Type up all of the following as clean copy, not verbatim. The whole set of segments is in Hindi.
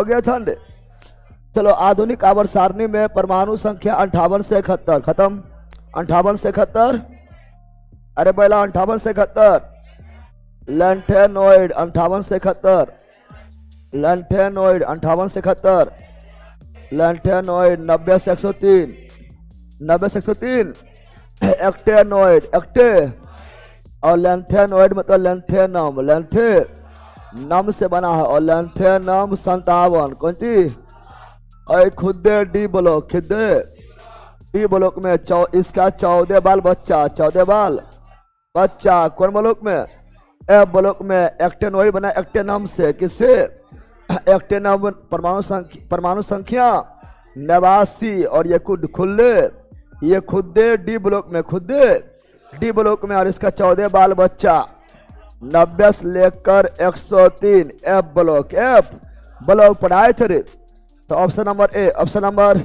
गया ठंड। चलो आधुनिक आवर्त सारणी में परमाणु संख्या 58 से 71 खत्म। 58 से 71, अरे पहला 58 से 71, लैंथेनॉइड 58 से 71, लैंथेनॉइड 58 से 71, लैंथेनॉइड 90 से 103, 90 से 103, एक्टेनॉइड एक्टे, और लैंथेनॉइड मतलब लैंथेनम, लैंथेनम से बना है, और लैंथेनम 57 कौन सी, और खुदे डी ब्लॉक, खुदे डी ब्लॉक में इसका 14 बाल बच्चा, 14 बाल बच्चा। कौन ब्लॉक में, ए ब्लॉक में एक्टेनॉइड बना एक्टेनम से, किससे, एक्टेनम परमाणु संख्या 89, और ये खुदे, ये खुदे डी ब्लॉक में, खुदे डी ब्लॉक में, और इसका 14 बाल बच्चा 90 से लेकर 103 एफ ब्लॉक पढ़ाए थे। तो option number A, option number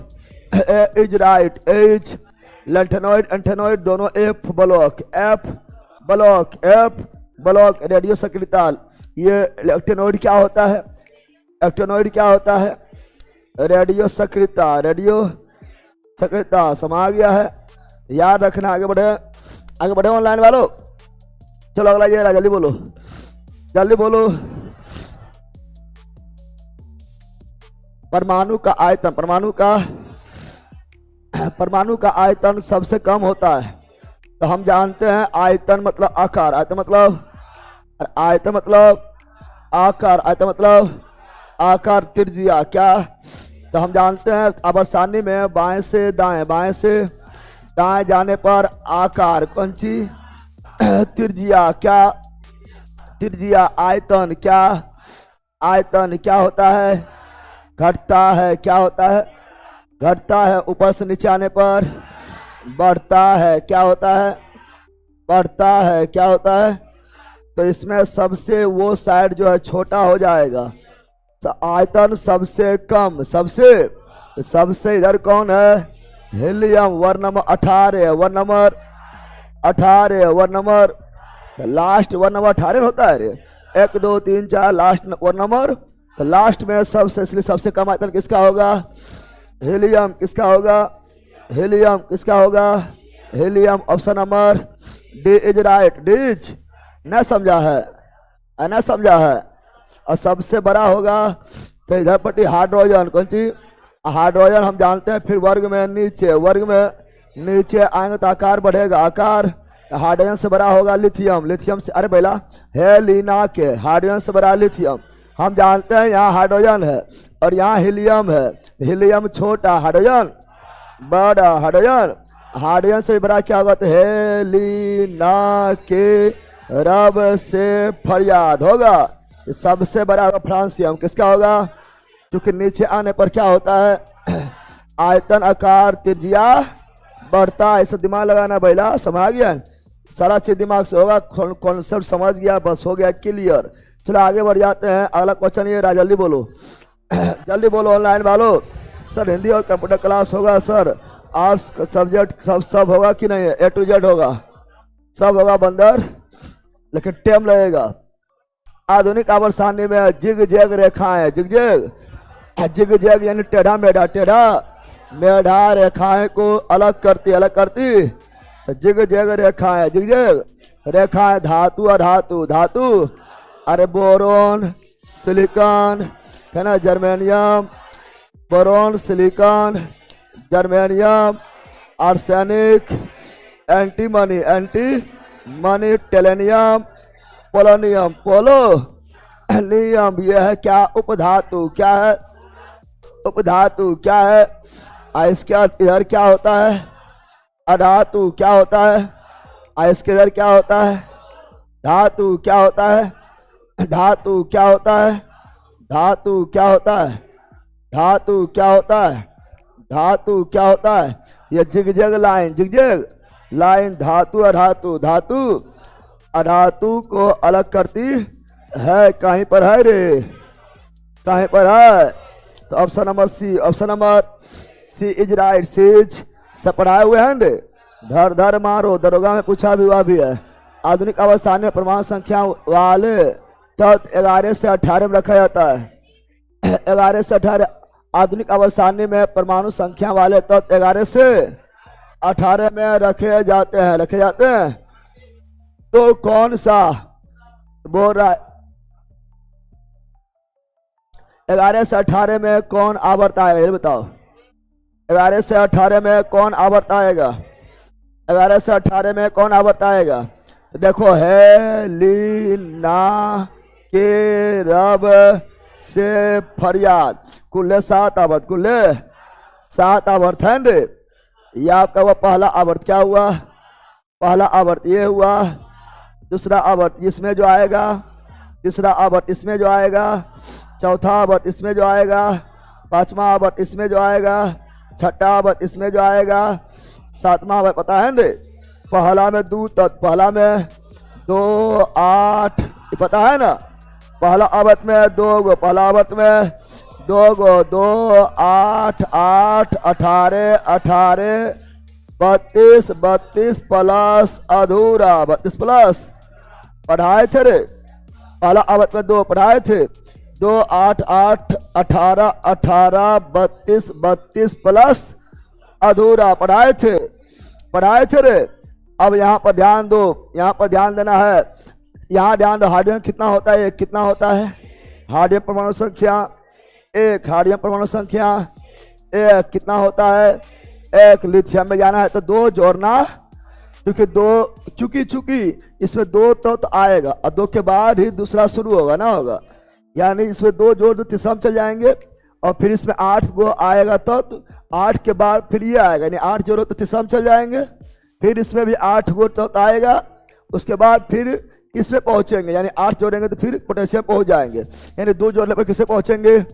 A is right. As lanthanoid एंथेनॉइड दोनों F block, F block, F block. Radio सक्रियता, ये एक्टेनॉइड क्या होता है, एक्टेनॉइड क्या होता है, रेडियो सक्रियता, रेडियो सक्रियता समा गया है, याद रखना। आगे बढ़े ऑनलाइन वालों। चलो अगला ये रहा, जल्दी बोलो, जल्दी बोलो। परमाणु का आयतन, परमाणु का आयतन सबसे कम होता है। तो हम जानते हैं आयतन मतलब आकार, आयतन मतलब आकार, आयतन मतलब आकार, त्रिज्या क्या। तो हम जानते हैं आवर्त में बाएं से दाएं, बाएं से दाएं जाने पर आकार कौन सी, त्रिज्या क्या, त्रिज्या। आयतन क्या, आयतन क्या होता है, घटता है, क्या होता है, घटता है। ऊपर से नीचे आने पर बढ़ता है, क्या होता है, बढ़ता है, क्या होता है। तो इसमें सबसे वो साइड जो है छोटा हो जाएगा। तो आयतन सबसे कम, सबसे इधर कौन है, helium, word number 18, word number 18, word number last, word number 18 होता है रे, 1 2 3 4 लास्ट वर्ड नंबर। तो लास्ट में सबसे, इसलिए सबसे कम आयतन किसका होगा, हीलियम। किसका होगा, हीलियम। किसका होगा, helium. Option number D is right. डीज न समझा है, न समझा है। और सबसे बड़ा होगा तो इधर पट्टी हाइड्रोजन, कौन सी, हाइड्रोजन हम जानते हैं। फिर वर्ग में नीचे, वर्ग में नीचे आएंगे तो आकार बढ़ेगा, आकार। हाइड्रोजन से बड़ा होगा लिथियम, लिथियम से, अरे पहला हेलिना के, हाइड्रोजन से बड़ा लिथियम। हम जानते हैं यहाँ हाइड्रोजन है और यहाँ हीलियम है, हीलियम छोटा, हाइड्रोजन बड़ा, हाइड्रोजन। हाइड्रोजन से बड़ा क्या होगा, तो हेलिना के रब से फरियाद होगा। सबसे बड़ा होगा फ्रांसियम। किसका होगा, क्योंकि नीचे आने पर क्या होता है, आयतन, आकार, त्रिज्या बढ़ता है। इसे दिमाग लगाना भैया, समझ गया, सारा चीज दिमाग से होगा। कॉन्सेप्ट समझ गया, बस हो गया क्लियर। चलो आगे बढ़ जाते हैं। अगला क्वेश्चन ये रहा, जल्दी बोलो, जल्दी बोलो ऑनलाइन वालों। सर हिंदी और कंप्यूटर क्लास होगा सर, आर्ट्स सब्जेक्ट सब होगा कि नहीं, A to Z होगा, सब होगा बंदर, लेकिन टाइम लगेगा। आधुनिक आवर्त सारणी में जिग जैग रेखाएं, जिग जैग यानी टेढ़ा मेढ़ा, टेढ़ा मेढ़ा रेखाएं को अलग करती। तो जिग जैग रेखाएं, जिग जैग रेखाएं, धातु अधातु, धातु अरे बोरोन, सिलिकॉन है ना, germanium, boron, silicon, germanium, arsenic, antimony, टेलेनियम, पोलोनियम, पोलोनियम। यह है क्या, उपधातु। क्या है, उपधातु। क्या है, इसके इधर क्या होता है, अधातु। क्या होता है, इसके इधर क्या होता है, धातु। क्या होता है, धातु। क्या होता है, धातु। क्या होता है, धातु। क्या होता है, धातु। क्या होता है, यह जिगजैग लाइन, जिगजैग लाइन, धातु अधातु, धातु अधातु को अलग करती है। कहीं पर है रे, कहीं पर है। तो option number C, option number C is right. C's सब पढ़ाए हुए हैं रे, धर धर मारो, दरोगा में पूछा भी हुआ भी है। आधुनिक आवर्त सारणी में परमाणु संख्या वाले तत्व 11 से 18 में रखा जाता है। 11 से 18 आधुनिक आवर्त सारणी में परमाणु संख्या वाले तत्व 11 से 18 में रखे जाते हैं। तो कौन सा बोल रहा है? 11 से 18 में कौन आवर्त आएगा ये बताओ। 11 से 18 में कौन आवर्त आएगा? 11 से 18 में कौन आवर्त आएगा? तो देखो, हेलिना के रब से फरियाद, कुल 7 आवर्त, कुल 7 आवर्त है रे। ये आपका वो पहला आवर्त क्या हुआ? पहला आवर्त ये हुआ। दूसरा आवर्त इसमें जो आएगा, तीसरा आवर्त इसमें जो आएगा, चौथा आवर्त इसमें जो आएगा, पांचवा आवर्त इसमें जो आएगा, छठा आवर्त इसमें जो आएगा, सातवां आवर्त पता है रे। पहला में 2 तत्व, पहला में 2 8, ये पता है ना। पहला आवर्त में 2 गो, पहला आवर्त में 2 गो, 2 8 8 18 18 32 32 प्लस अधूरा 32 प्लस पढ़ाए थे रे। पहला आवर्त में 2 पढ़ाए थे, 2 8 8 18 18 32 32 प्लस अधूरा पढ़ाए थे रे। अब यहाँ पर ध्यान दो, यहाँ पर ध्यान देना है। यहाँ ध्यान दो, हाइड्रोजन कितना होता है? 1 कितना होता है? हाइड्रोजन परमाणु संख्या 1, हाइड्रोजन परमाणु संख्या 1 कितना होता है? 1। लिथियम में जाना है तो 2 जोड़ना, क्योंकि इसमें 2 तो आएगा और 2 के बाद ही दूसरा शुरू होगा ना होगा, यानी इसमें 2 जोड़ दो तीसरा में चल जाएंगे और फिर इसमें 8 गो आएगा तो 8 के बाद फिर ये आएगा, यानी 8 जोड़ो तो तीसरा में चल जाएंगे। फिर इसमें भी 8 गो तो आएगा, उसके बाद फिर इसमें पहुंचेंगे, यानी 8 जोड़ेंगे तो फिर पोटेशियम पहुंच जाएंगे, यानी 2 जोड़ने पर किसे पहुंचेंगे?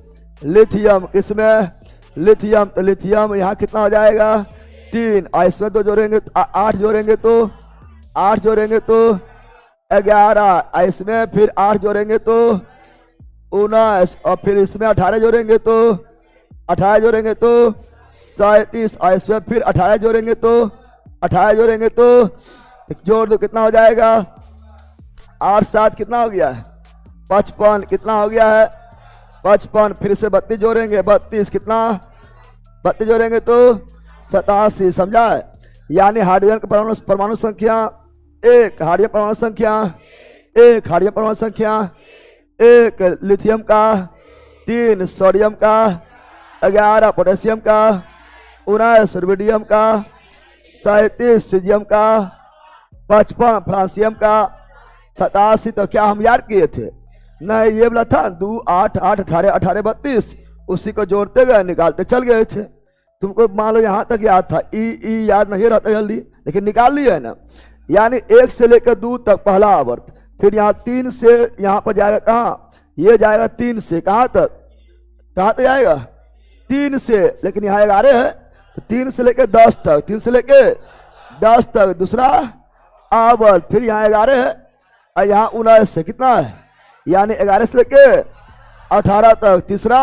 लिथियम। इसमें लिथियम, तो लिथियम यहाँ कितना हो जाएगा? 3। और इसमें 2 जोड़ेंगे, 8 जोड़ेंगे तो 11। इसमें फिर 8 जोड़ेंगे तो 19, और फिर इसमें 18 जोड़ेंगे तो 37, और इसमें फिर 18 जोड़ेंगे तो जोड़ दो, कितना हो जाएगा? 8 7 कितना हो गया है? 55। कितना हो गया है? 55। फिर से 32 जोड़ेंगे, 32 कितना? 32 जोड़ेंगे तो 87। समझा है? यानी हाइड्रोजन का परमाणु संख्या 1, हाइड्रोजन परमाणु संख्या 1, हाइड्रोजन परमाणु संख्या 1, लिथियम का 3, सोडियम का 11, पोटेशियम का 19, रुबिडियम का 37, सीजियम का 55, फ्रांसियम का 87। तो क्या हम याद किए थे? नहीं, ये बोला था 2 8 8 18 18 32, उसी को जोड़ते गए, निकालते चल गए थे। तुमको मान लो यहाँ तक याद था, ई याद नहीं रहता जल्दी, लेकिन निकाल लिया है ना। यानी 1 से लेकर 2 तक पहला आवर्त, फिर यहाँ 3 से यहाँ पर जाएगा कहाँ? ये जाएगा 3 से कहाँ तक जाएगा? 3 से, लेकिन यहाँ 11 है तो 3 से लेकर 10 तक, 3 से लेकर 10 तक दूसरा आवर्त, फिर यहाँ 11 है और यहाँ 19 से कितना है? यानी 11 से लेकर 18 तक तीसरा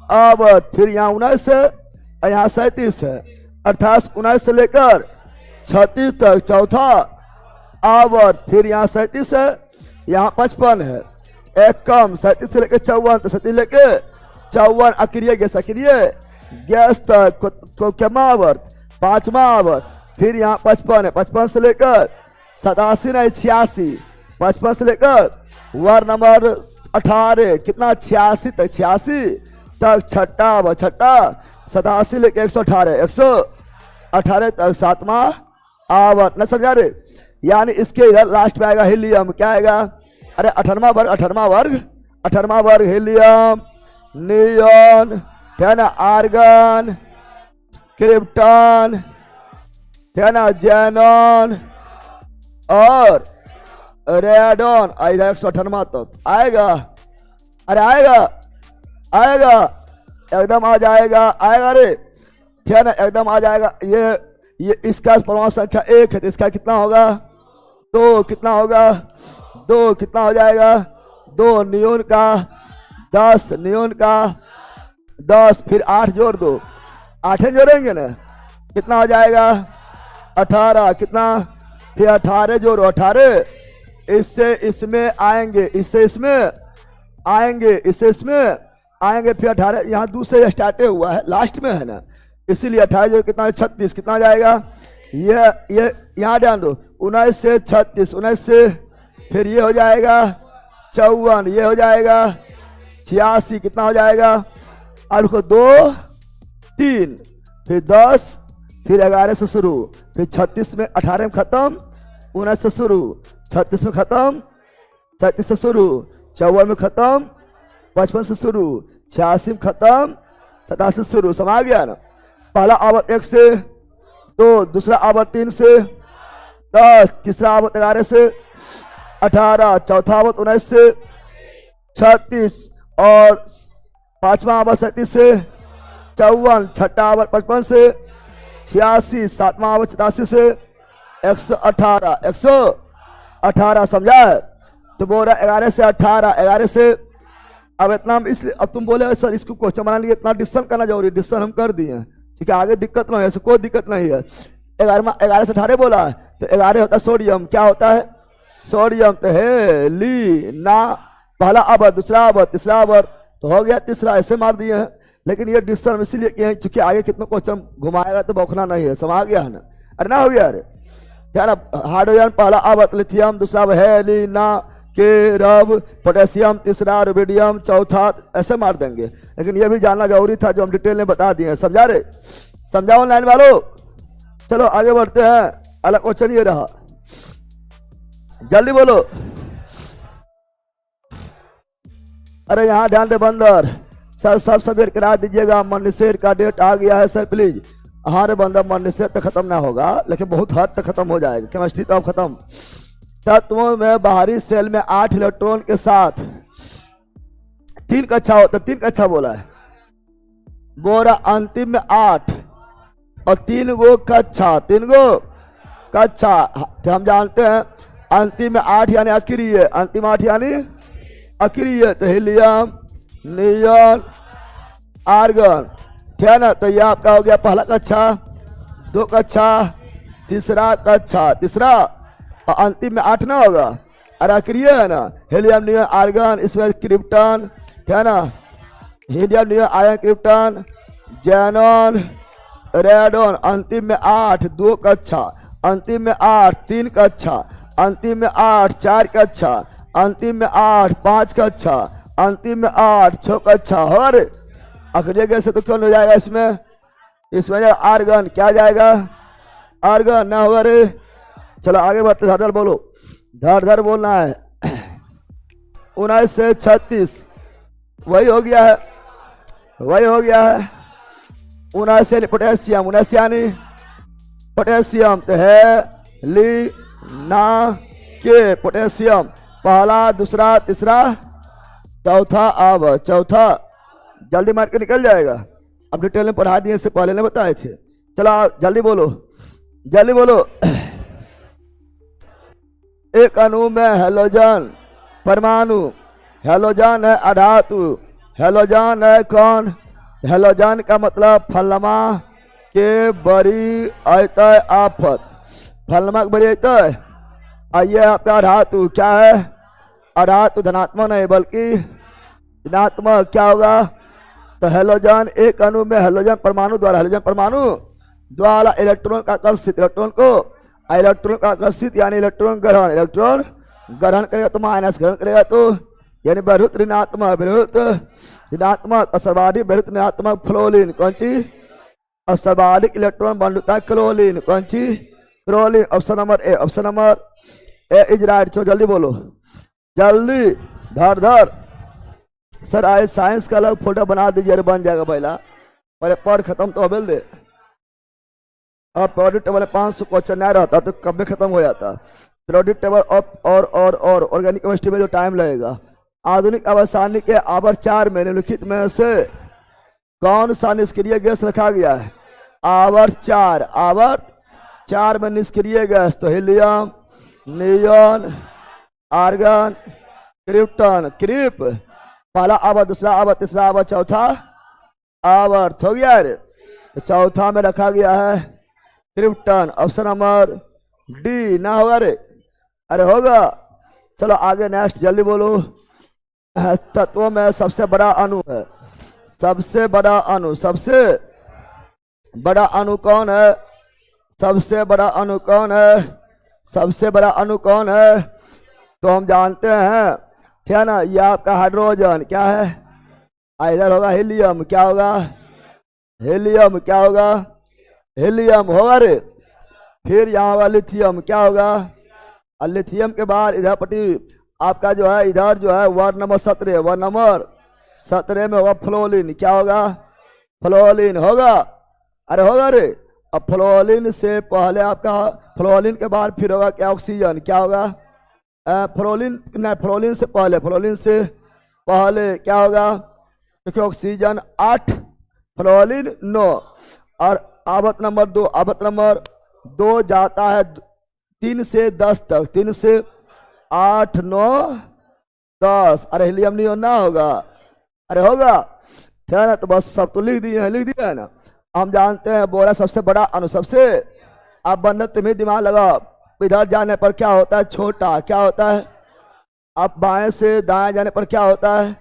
आवर्त, फिर यहाँ 19 से और यहाँ 37 है, अर्थात 19 से लेकर 36 तक चौथा आवर्त, फिर यहाँ 37 है, यहाँ 55 है, एक कम 37 से लेकर 54, तो 37 लेकर 54 अक्रिय गैस तक क्या आवर्त? 5वां आवर्त, फिर यहाँ 55 है, 55 से लेकर 87 नहीं 86, 55 से लेकर वार्ड नंबर 18 कितना? 86 तक, 86 तक छठा आवर्त, छठा 87 लेकर 118 तक 7वां आवर्त। न समझा रे? यानी इसके इधर लास्ट में आएगा हीलियम, क्या आएगा? अरे 18वां वर्ग हीलियम, नियॉन, है ना, आर्गन, क्रिप्टन, है ना, जेनॉन और रेडॉन। इधर 198 तक आएगा। अरे आएगा एकदम आ जाएगा, आएगा रे, ठीक ना, एकदम आ जाएगा। ये इसका परमाणु संख्या 1 है तो इसका कितना होगा? 2। कितना होगा? 2 कितना हो जाएगा? 2 नियोन का 10, नियोन का 10, फिर 8 जोड़ दो, 8 जोड़ेंगे ना, कितना हो जाएगा? 18। कितना? फिर 18 जोड़ो, 18 इससे इसमें आएंगे, इससे इसमें आएंगे, इससे इसमें आएंगे फिर 18, यहाँ दूसरे स्टार्ट हुआ है, लास्ट में है ना, इसीलिए 18 जोड़ कितना है 36, कितना जाएगा ये यहाँ ध्यान दो, 19 से 36, 19 से फिर ये हो जाएगा 54, ये हो जाएगा 86, कितना हो जाएगा, अब देखो 2 3 फिर 10 फिर 11 से शुरू, फिर 36 में 18 में खत्म, 19 से शुरू, 36 में खत्म, 37 से शुरू, 54 में खत्म, 55 से शुरू, 86 में खत्म, 87 से शुरू, समा गया ना। पहला आवर्त 1 से 2, दूसरा आवर्त 3 से 10, तीसरा आवर्त 11 से 18, चौथा आवर्त 19 से 36 और पांचवा आवर्त 37 से 54, छठा आवर्त 55 से 86, सातवां आवर्त 87 से 118, 118 समझा है। तो बोल रहा 11 से 18, 11 से, अब इतना इसलिए अब तुम बोले सर इसको क्वेश्चन बना लिए, इतना डिस्कशन करना जरूरी, डिस्कशन हम कर दिए हैं, ठीक है, आगे दिक्कत ना है, ऐसे कोई दिक्कत नहीं है। 11 से 18 बोला है तो 11 होता है सोडियम, क्या होता है सोडियम, तो है ली ना, पहला आवर्त, दूसरा आवर्त, तीसरा आवर्त, तो हो गया तीसरा, ऐसे मार दिए हैं। लेकिन ये डिस्कशन इसीलिए किए हैं चूंकि आगे कितना क्वेश्चन घुमाएगा तो बौखना नहीं है, समझ गया है ना, अरे ना हो गया, अरे क्या ना, हाइड्रोजन पहला आवर्त लिथियम, दूसरा हेलिना के रब, पोटेशियम, तीसरा रुबिडियम, चौथा, ऐसे मार देंगे। लेकिन ये भी जानना जरूरी था जो हम डिटेल में बता दिए हैं, समझा रहे, समझाओ लाइन वालों। चलो आगे बढ़ते हैं, अगला क्वेश्चन ये रहा, जल्दी बोलो। अरे यहाँ ध्यान दे बंदर, सर सब सबमिट करा दीजिएगा, मनीषेर का डेट आ गया है सर प्लीज। हाँ रे बंदर, मनीषेर तक खत्म ना होगा लेकिन बहुत हद तक खत्म हो जाएगा, केमिस्ट्री तो अब खत्म। तत्वों में बाहरी सेल में 8 इलेक्ट्रॉन के साथ 3 कक्षा होता, 3 कक्षा बोला है, बोरा अंतिम में 8 और 3 गो कक्षा, 3 गो कक्षा, तो हम जानते हैं अंतिम में 8 यानी अक्रिय, अंतिम 8 यानी अक्रिय, तो हीलियम, नियॉन, आर्गन, ठीक है ना। तो ये आपका हो गया पहला कक्षा, 2 कक्षा, तीसरा कक्षा, तीसरा, और अंतिम में 8 ना होगा, और अक्रिय है ना, हीलियम, नियॉन, आर्गन, इसमें क्रिप्टन, ठीक है ना, helium, neon, iron, krypton, xenon, radon, अंतिम में 8, 2 कक्षा, अंतिम में 8, 3 कक्षा, अंतिम में 8, 4 कक्षा, अंतिम में 8, 5 कक्षा, अंतिम में 8, 6 कक्षा। और अक्रिय गैस से तो क्यों हो जाएगा इसमें, इसमें आर्गन, क्या जाएगा आर्गन ना होगा रे। चलो आगे बढ़ते, धर धर बोलो, धर धर बोलना है। 19 से 36 वही हो गया है, वही हो गया है। 19 से पोटेशियम, 19 यानी पोटेशियम, तो है ली ना के पोटेशियम, पहला, दूसरा, तीसरा, चौथा, अब चौथा, जल्दी मार के निकल जाएगा, अब डिटेल में पढ़ा दिए, इससे पहले ने बताए थे। चलो जल्दी बोलो, जल्दी बोलो। एक अणु में हेलोजन परमाणु, हेलोजन है अधातु, हेलोजन है कौन, हेलोजन का मतलब फलमा के बड़ी अतः आफत, फलमा के बड़ी अतः, आइए आपका अधातु क्या है, अधातु धनात्मक नहीं बल्कि ऋणात्मक, क्या होगा, तो हेलोजन, एक अणु में हेलोजन परमाणु द्वारा, हेलोजन परमाणु द्वारा इलेक्ट्रॉन का आकर्षित, इलेक्ट्रॉन को, इलेक्ट्रॉन का आकर्षित यानी इलेक्ट्रॉन ग्रहण, इलेक्ट्रॉन ग्रहण करेगा तो माइनस, ग्रहण करेगा तो यानी बहुत ऋणात्मक, बहुत ऋणात्मक, और सर्वाधिक बहुत ऋणात्मक फ्लोरीन, कौन सी, और सर्वाधिक इलेक्ट्रॉन बंधुता है क्लोरीन, कौन सी, chlorine. Option number A, option number A is right. चलो जल्दी बोलो, जल्दी, धर धर। सर आए साइंस का अलग फोटो बना दीजिए, अरे बन जाएगा पहला, पहले पढ़ खत्म तो अबेल दे, अब प्रोडक्ट टेबल 500 क्वेश्चन नहीं रहता तो कब खत्म हो जाता। प्रोडक्ट टेबल और ऑर्गेनिक केमिस्ट्री में जो टाइम लगेगा। आधुनिक अवसानी के आवर्त 4 में निम्नलिखित में से कौन सा निष्क्रिय गैस रखा गया है, आवर्त 4, आवर्त 4 में निष्क्रिय गैस, तो हीलियम, नियॉन, आर्गन, क्रिप्टन, क्रिप, पहला आवर्त, दूसरा आवर्त, तीसरा आवर्त, चौथा आवर्त, हो गया रे। तो चौथा में रखा गया है क्रिप्टन, ऑप्शन नंबर डी, ना होगा रे, अरे होगा। चलो आगे नेक्स्ट, जल्दी बोलो। तत्वों में सबसे बड़ा अणु है। सबसे बड़ा अणु, सबसे बड़ा अणु कौन है? सबसे बड़ा अणु कौन है? सबसे बड़ा अणु कौन है? तो हम जानते हैं, ठीक है ना, ये आपका हाइड्रोजन क्या है? इधर होगा हीलियम, क्या होगा? हीलियम, क्या होगा? हीलियम होगा रे। फिर यहाँ होगा लिथियम, क्या होगा? और लिथियम के बाद इधर पट्टी आपका जो है, इधर जो है वर्ड नंबर 17, वर्ड नंबर 17 में होगा फ्लोरीन, क्या होगा? फ्लोरीन होगा। अरे होगा रे। अब फ्लोरीन से पहले आपका, फ्लोरीन के बाद फिर होगा क्या? ऑक्सीजन, क्या होगा? फ्लोरीन नहीं, फ्लोरीन से पहले, फ्लोरीन से पहले क्या होगा? देखिए ऑक्सीजन 8, फ्लोरीन 9, और आवत नंबर 2, आवत नंबर 2 जाता है 3 से 10 तक, 3 से 8, 9, 10। अरे हीलियम नहीं होना होगा? अरे होगा, ठीक है ना। तो बस सब तो लिख दिए हैं, लिख दिया है ना। हम जानते हैं बोरा सबसे बड़ा अणु, सबसे, अब बंदा तुम्हें दिमाग लगाओ, इधर जाने पर क्या होता है? छोटा, क्या होता है? अब बाएं से दाएं जाने पर क्या होता है?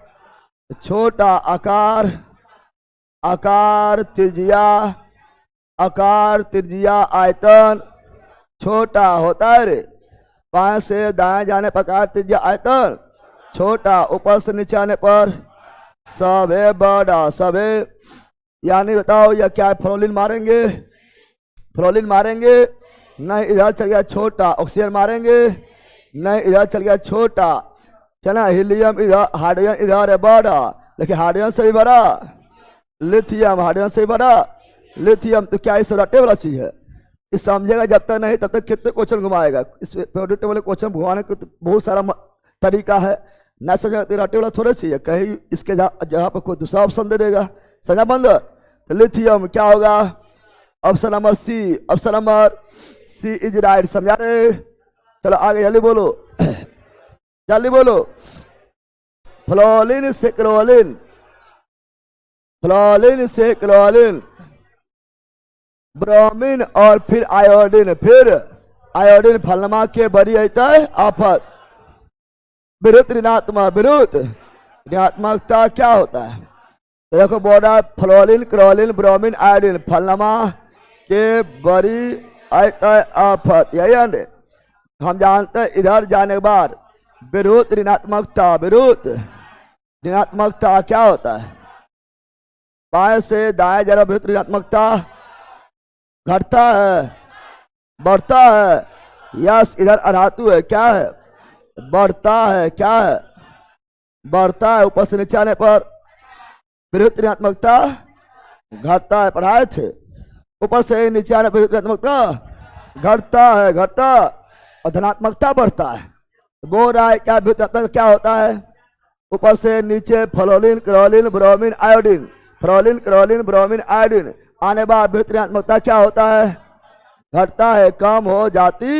छोटा। आकार, आकार, त्रिज्या, आकार, त्रिज्या, आयतन छोटा होता है रे। बाएं से दाएं जाने पर आकार, त्रिज्या, आयतन छोटा। ऊपर से नीचे आने पर सब है बड़ा, सब है। यानी बताओ यह क्या है? फ्लोरीन मारेंगे, फ्लोरीन मारेंगे नहीं, इधर चल गया छोटा। ऑक्सीजन मारेंगे नहीं, इधर चल गया छोटा। चला हीलियम इधर, हाइड्रोजन इधर है बड़ा, लेकिन हाइड्रोजन से भी बड़ा लिथियम, हाइड्रोजन से भी बड़ा लिथियम। तो क्या इस रटे वाला चीज है? इस समझेगा जब तक नहीं तब तक कितने क्वेश्चन घुमाएगा। इस प्रोडक्ट वाले क्वेश्चन घुमाने का तो बहुत सारा तरीका है। ना समझेगा तो रटे वाला थोड़ा चाहिए, कहीं इसके जगह पर कोई दूसरा ऑप्शन दे देगा। समझा बंद? तो लिथियम क्या होगा? Option number C, option number C is right. समझा रहे? चलो आगे जल्दी बोलो, जल्दी बोलो। फ्लोरीन से क्लोरीन, फ्लोरीन से क्लोरीन, ब्रोमीन और फिर आयोडीन, फिर आयोडीन फलमा के बरी आता है आफत। विरुद्ध ऋणात्मक, विरुद्ध ऋणात्मकता क्या होता है? तो देखो बोला फ्लोरीन, क्लोरीन, ब्रोमीन, आयोडीन फलमा के बरी आता है आफत। यही अंडे हम जानते हैं। इधर जाने के बाद विरुद्ध ऋणात्मकता, विरुद्ध ऋणात्मकता क्या होता है? बाएं से दाएं जरा विरुद्ध ऋणात्मकता घटता है, बढ़ता है। यस, इधर अधातु है, क्या है? बढ़ता है, क्या है? बढ़ता है। ऊपर से नीचे आने पर विरुद्ध ऋणात्मकता घटता है, पढ़ाए थे। ऊपर से नीचे आने पर विरुद्ध ऋणात्मकता घटता है, घटता, और धनात्मकता बढ़ता है। बोल रहा है क्या विरुद्ध ऋणात्मकता क्या होता है? ऊपर से नीचे fluorine, chlorine, bromine, iodine, fluorine, chlorine, bromine, iodine आने बाद विरुद्ध ऋणात्मकता क्या होता है? घटता है, कम हो जाती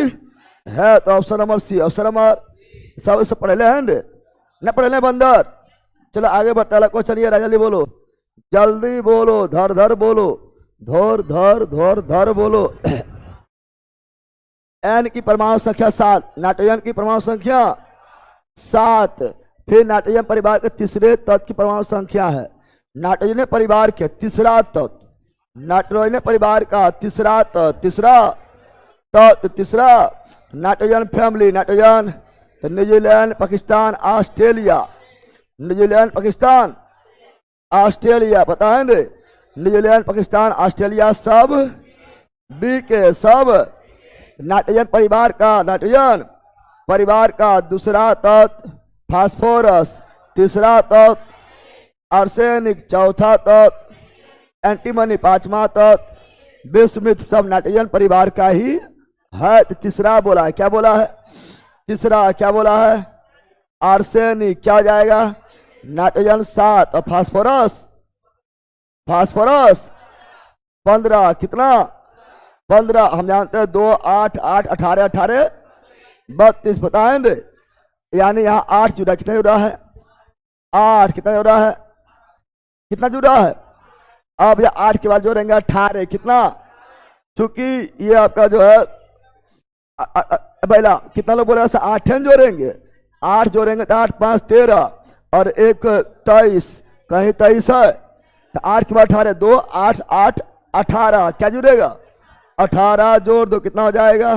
है। तो option number C, option number सब इससे पढ़े हैं न पढ़े ले बंदर। चलो आगे बढ़ता है क्वेश्चन। ये जल्दी बोलो, जल्दी बोलो, धर धर बोलो, धोर धर धोर धर बोलो। एन की परमाणु संख्या 7, नाइट्रोजन की परमाणु संख्या 7। फिर नाइट्रोजन परिवार के तीसरे तत्व की परमाणु संख्या है। नाइट्रोजन परिवार के तीसरा तत्व, नाइट्रोजन परिवार का तीसरा तत्व, तीसरा तत्व, तीसरा नाइट्रोजन फैमिली, नाइट्रोजन। तो New Zealand, Pakistan, Australia, New Zealand, Pakistan, Australia, पता है ना? न्यूजीलैंड, पाकिस्तान, ऑस्ट्रेलिया सब बी के सब नाइट्रोजन परिवार का, नाइट्रोजन परिवार का दूसरा तत्व फास्फोरस, तीसरा तत्व आर्सेनिक, चौथा तत्व एंटीमनी, पांचवा तत्व बिस्मिथ, सब नाइट्रोजन परिवार का ही है। तो तीसरा बोला है, क्या बोला है? तीसरा क्या बोला है? आर्सेनिक। क्या हो जाएगा? नाइट्रोजन 7 और फास्फोरस, फास्फोरस 15, कितना? 15। हम जानते हैं 2, 8, 8, 18, 18, 32, बताएंगे। यानी यहाँ 8 जुड़ा, कितना जुड़ा है? 8, कितना जुड़ा है? कितना जुड़ा है? अब ये 8 के बाद जोड़ेंगे 18, कितना? क्योंकि ये आपका जो है पहला कितना लोग बोले 8 जोड़ेंगे, 8 जोड़ेंगे तो 8, 5, 13, और एक 23, कहीं 23 है तो 8 के बाद 18, 2 8 8 18, क्या जुड़ेगा 18 जोड़ दो कितना हो जाएगा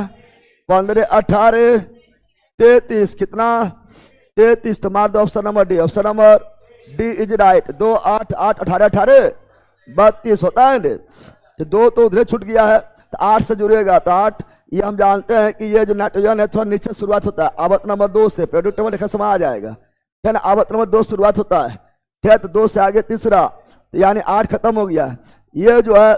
15 18 33, कितना 33, तो मार दो option number D, option number D is right. 2 8 8 18 18 32 होता है ना, तो 2 तो उधर छूट गया है तो 8 से जुड़ेगा तो 8। ये हम जानते हैं कि ये जो नाइट्रोजन है थोड़ा नीचे शुरुआत होता है, आवत नंबर 2 से प्रेडिक्ट टेबल लिखा समय आ जाएगा, है ना। आवत नंबर 2 शुरुआत होता है, ठीक है, तो 2 से आगे तीसरा, तो यानी 8 खत्म हो गया। ये जो है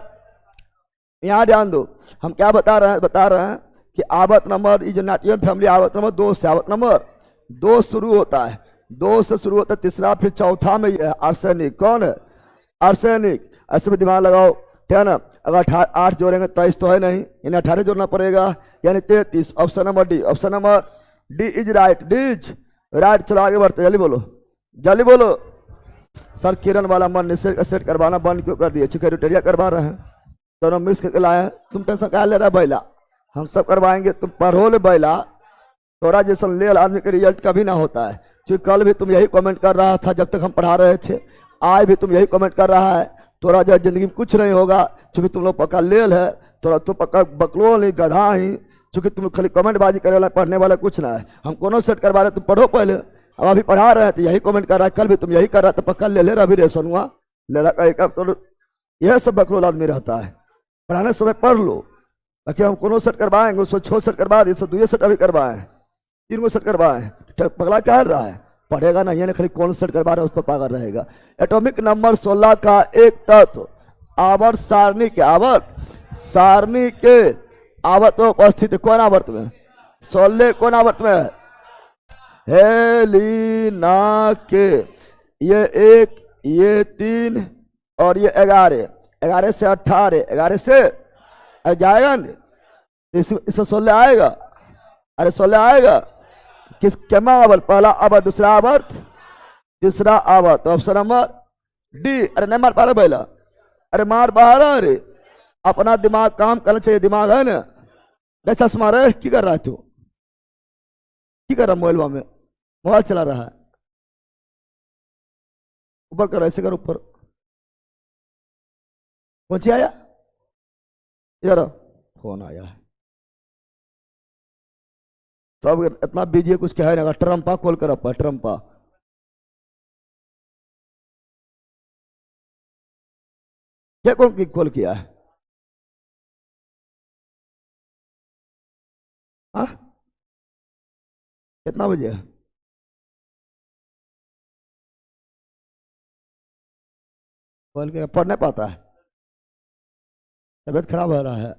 यहाँ ध्यान दो, हम क्या बता रहे हैं कि आवत नंबर जो नाइट्रोजन फैमिली आवत नंबर 2 से, आवत नंबर 2 शुरू होता है, 2 से शुरू होता है तीसरा, फिर चौथा में ये है आर्सेनिक। कौन है आर्सेनिक, ऐसे में दिमाग लगाओ, ठीक है ना। अगर 8 जोड़ेंगे 23 तो है नहीं, यानी 18 जोड़ना पड़ेगा, यानी 33, option number D, option number D is right, D is right. चलो आगे बढ़ते, जल्दी बोलो जल्दी बोलो। सर किरण वाला मन निश्चय सेट करवाना बंद क्यों कर दिए, चूंकि रोटेरिया करवा रहे हैं, दोनों मिक्स करके लाए, तुम टेंशन क्या ले रहा है बैला, हम सब करवाएंगे, तुम पढ़ो ले बैला। तोरा जैसा लेल आदमी के रिजल्ट कभी ना होता है, क्योंकि कल भी तुम यही कमेंट कर रहा था जब तक हम पढ़ा रहे थे, आज भी तुम यही कमेंट कर रहा है, तोरा जो जिंदगी में कुछ नहीं होगा, क्योंकि तुम लोग पक्का लेल है, तोरा तुम पक्का बकलो नहीं गधा ही, क्योंकि तुम खाली कमेंट बाजी करे वाला, पढ़ने वाला कुछ ना है। हम कोनो सेट करवा रहे, तुम पढ़ो पहले, हम अभी पढ़ा रहे थे, यही कमेंट कर रहा है, कल भी तुम यही कर रहा था, पक्का ले ले रवि रेशन हुआ ले रहा, तो यह सब बकलोल आदमी रहता है, पढ़ाने समय पढ़ लो। बाकी हम कोनो सेट करवाएंगे, उसको 6 सेट करवा दिए, 2 सेट अभी करवाए, 3 सेट करवाए, पगला क्या रहा है, पढ़ेगा नहीं, यानी खाली कौन सेट करवा रहा है उस पर पागल रहेगा। एटॉमिक नंबर 16 का एक तत्व आवर्त सारणी के, आवर्त सारणी के आवर्त में उपस्थित, कौन आवर्त में 16 कौन आवर्त में है, हेलिना के, ये 1 ये 3 और ये 11, 11 से 18, 11 से जाएगा ना, इसमें 16 आएगा, अरे 16 आएगा, किस केमा आवर्त, पहला आवर्त दूसरा आवर्त तीसरा आवर्त, ऑप्शन नंबर डी। अरे नहीं मार पा रहे पहला, अरे मार पा रहा, अरे अपना दिमाग काम करना चाहिए, दिमाग है ना, चश्मा रहे की कर रहा है तू, की कर रहा मोबाइल में, मोबाइल चला रहा है, ऊपर कर, ऐसे कर ऊपर, पहुंची आया यार, फोन आया है, सब इतना बिजी है कुछ कहे ना, ट्रम्पा कॉल कर, ट्रम्पा क्या कौन की कॉल किया है, हाँ कितना बजे है, कॉल किया, पढ़ नहीं पाता है, तबियत खराब हो रहा है,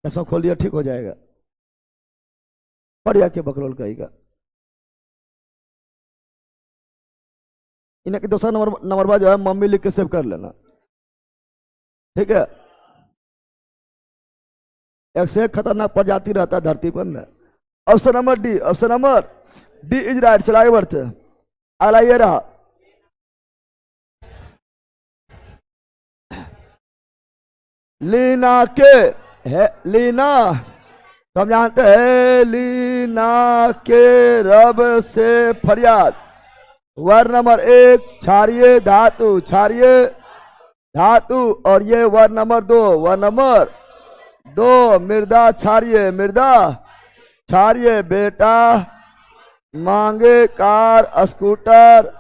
चश्मा खोल दिया ठीक हो जाएगा, पढ़ जाके बकरोल कहेगा। इन्हें दूसरा नंबर बार जो है मम्मी लिख के सेव कर लेना, ठीक है, एक से एक खतरनाक प्रजाति रहता है धरती पर ना। Option number D, option number D is right. चला आगे बढ़ते, अगला ये रहा, लीना के है, लीना तो हम जानते हैं, लीना के रब से फरियाद, वर्ड नंबर 1 क्षारीय धातु, क्षारीय धातु, और ये वर्ड नंबर 2, वर्ड नंबर 2 मृदा क्षारीय, मृदा क्षारीय, बेटा मांगे कार स्कूटर,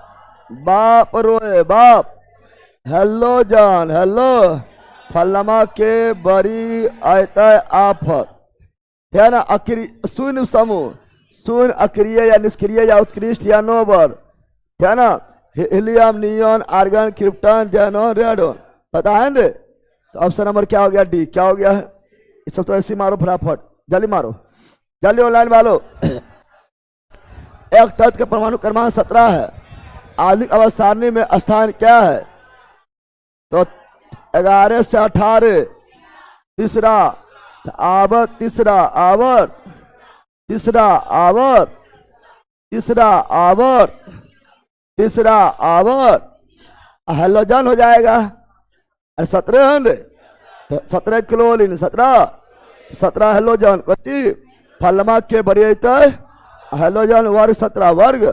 बाप रोए बाप, हेलो जान हेलो, फलमा के बड़ी आयता आफत, है ना। शून्य समूह, शून्य अक्रिय या निष्क्रिय या उत्कृष्ट या नोबल, है ना, helium neon argon krypton xenon radon, पता है ना। तो ऑप्शन नंबर क्या हो गया, डी, क्या हो गया है, इस सब तो ऐसे मारो फटाफट, जल्दी मारो जल्दी, ऑनलाइन वालों। एक तत्व के परमाणु क्रमांक 17 है, आधुनिक अवस्था सारणी में स्थान क्या है, तो 11 से 18, तीसरा आवर्त, तीसरा आवर्त, तीसरा आवर्त, तीसरा आवर्त, तीसरा आवर्त, हेलोजन हो जाएगा, अरे 17 तो 17 क्लोरीन, 17 हेलोजन कच्ची, फलमा के बड़ी हेलोजन वर्ग 17 वर्ग,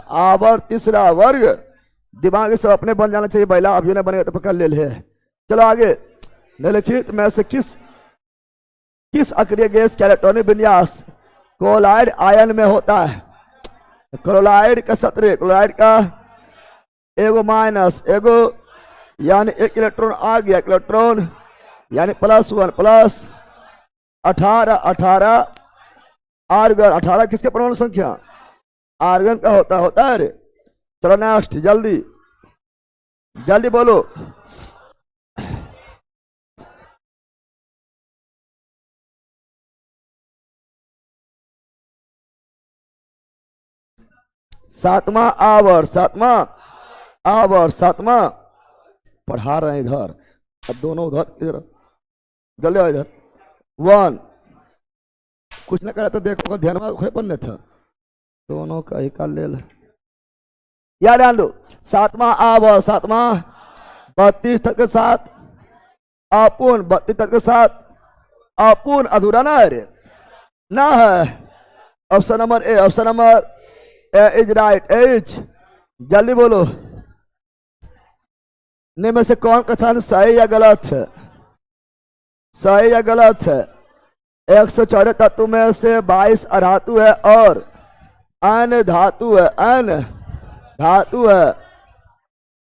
आवर्त तीसरा वर्ग। दिमाग सब अपने बन जाना चाहिए बैला, अभी नहीं बनेगा तो पकड़ ले ले। चलो आगे। निम्नलिखित में से किस अक्रिय गैस का इलेक्ट्रॉनिक विन्यास क्लोराइड आयन में होता है? क्लोराइड का सतरे, क्लोराइड का एगो माइनस एगो, यानी एक इलेक्ट्रॉन आ गया, इलेक्ट्रॉन यानी +1 प्लस 18 आर्गन। 18 किसके परमाणु संख्या? आर्गन का होता है रे। चलो नेक्स्ट, जल्दी जल्दी बोलो। सातवां आवर्त पढ़ा रहे हैं इधर, अब दोनों उधर इधर, जल्दी आओ इधर। 1 कुछ ना करे तो देखो ध्यान में बनने था, दोनों का ही काल ले ले। याद ध्यान दो, 7वां आवर्त, 32 तक के साथ अपूर्ण, 32 तक के साथ अपूर्ण अधूरा ना है रे, ना है। Option number A, option number A is right. H जल्दी बोलो। निम्न में से कौन कथन सही या गलत है? सही या गलत है? 114 तत्व में से 22 अधातु है और अन्य धातु है, अन्य धातु है।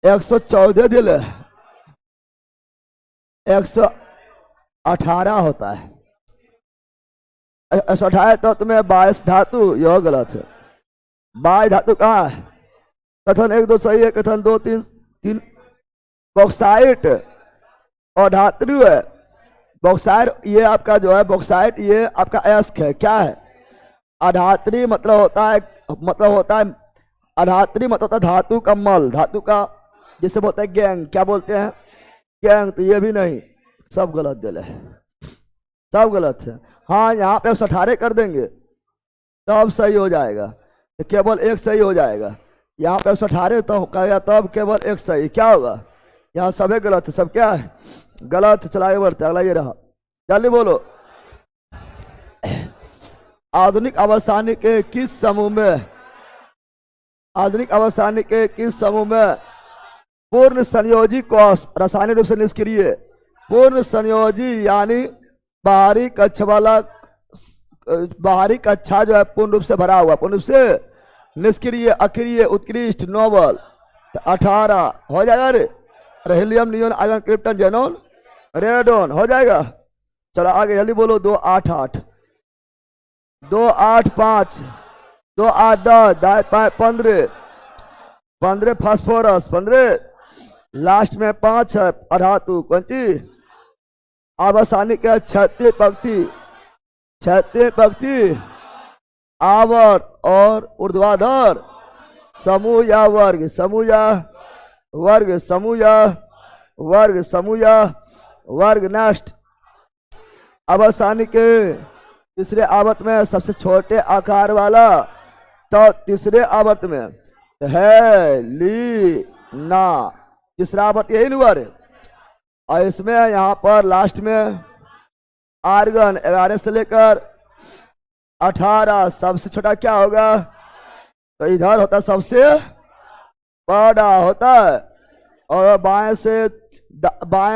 114 दिल 118 होता है। 118 तत्व में 22 धातु, यह गलत है। 22 धातु कहाँ है? कथन 1 2 सही है, कथन 2 3 बॉक्साइट और धातु है। बॉक्साइट ये आपका जो है, बॉक्साइट ये आपका अयस्क है। क्या है? अधात्री मतलब होता है अधात्री मतलब होता है धातु का मल, धातु का जिसे बोलते हैं गैंग। क्या बोलते हैं? गैंग। तो ये भी नहीं, सब गलत दिल है, सब गलत है। हाँ यहाँ पे 18 कर देंगे तब सही हो जाएगा, तो केवल एक सही हो जाएगा। यहाँ पे 18 तो करेगा तब केवल एक सही। क्या होगा? यहाँ सभी गलत है, सब क्या है? गलत। चला आगे बढ़ते, अगला ये रहा, जल्दी बोलो। आधुनिक अवस्थानिक के किस समूह में, आधुनिक अवस्थानिक के किस समूह में पूर्ण संयोजी कोष रासायनिक रूप से निष्क्रिय? पूर्ण संयोजी यानी बाहरी कक्षा वाला, बाहरी कक्षा जो है पूर्ण रूप से भरा हुआ, पूर्ण रूप से निष्क्रिय, अक्रिय, उत्कृष्ट, नोबल। 18 हो जाएगा रे। Helium, neon, argon, krypton, xenon, radon हो जाएगा। चलो आगे जल्दी बोलो। 2 8 8 2 8 5 2 8 10 15 15 फास्फोरस 15, लास्ट में 5 है अधातु। कौन सी? आवर्सानिक है 36 पंक्ति आवर्त और ऊर्ध्वाधर समूह या वर्ग, समूह या वर्ग, समूह या वर्ग, समूह या वर्ग। नेक्स्ट, आवर्सानिक के तीसरे आवर्त में सबसे छोटे आकार वाला, तो तीसरे आवर्त में है लीना, तीसरा आवर्त यही हुआ रे। और इसमें यहाँ पर लास्ट में आर्गन 11 से लेकर 18 सबसे छोटा क्या होगा? तो इधर होता सबसे बड़ा होता है। और बाएं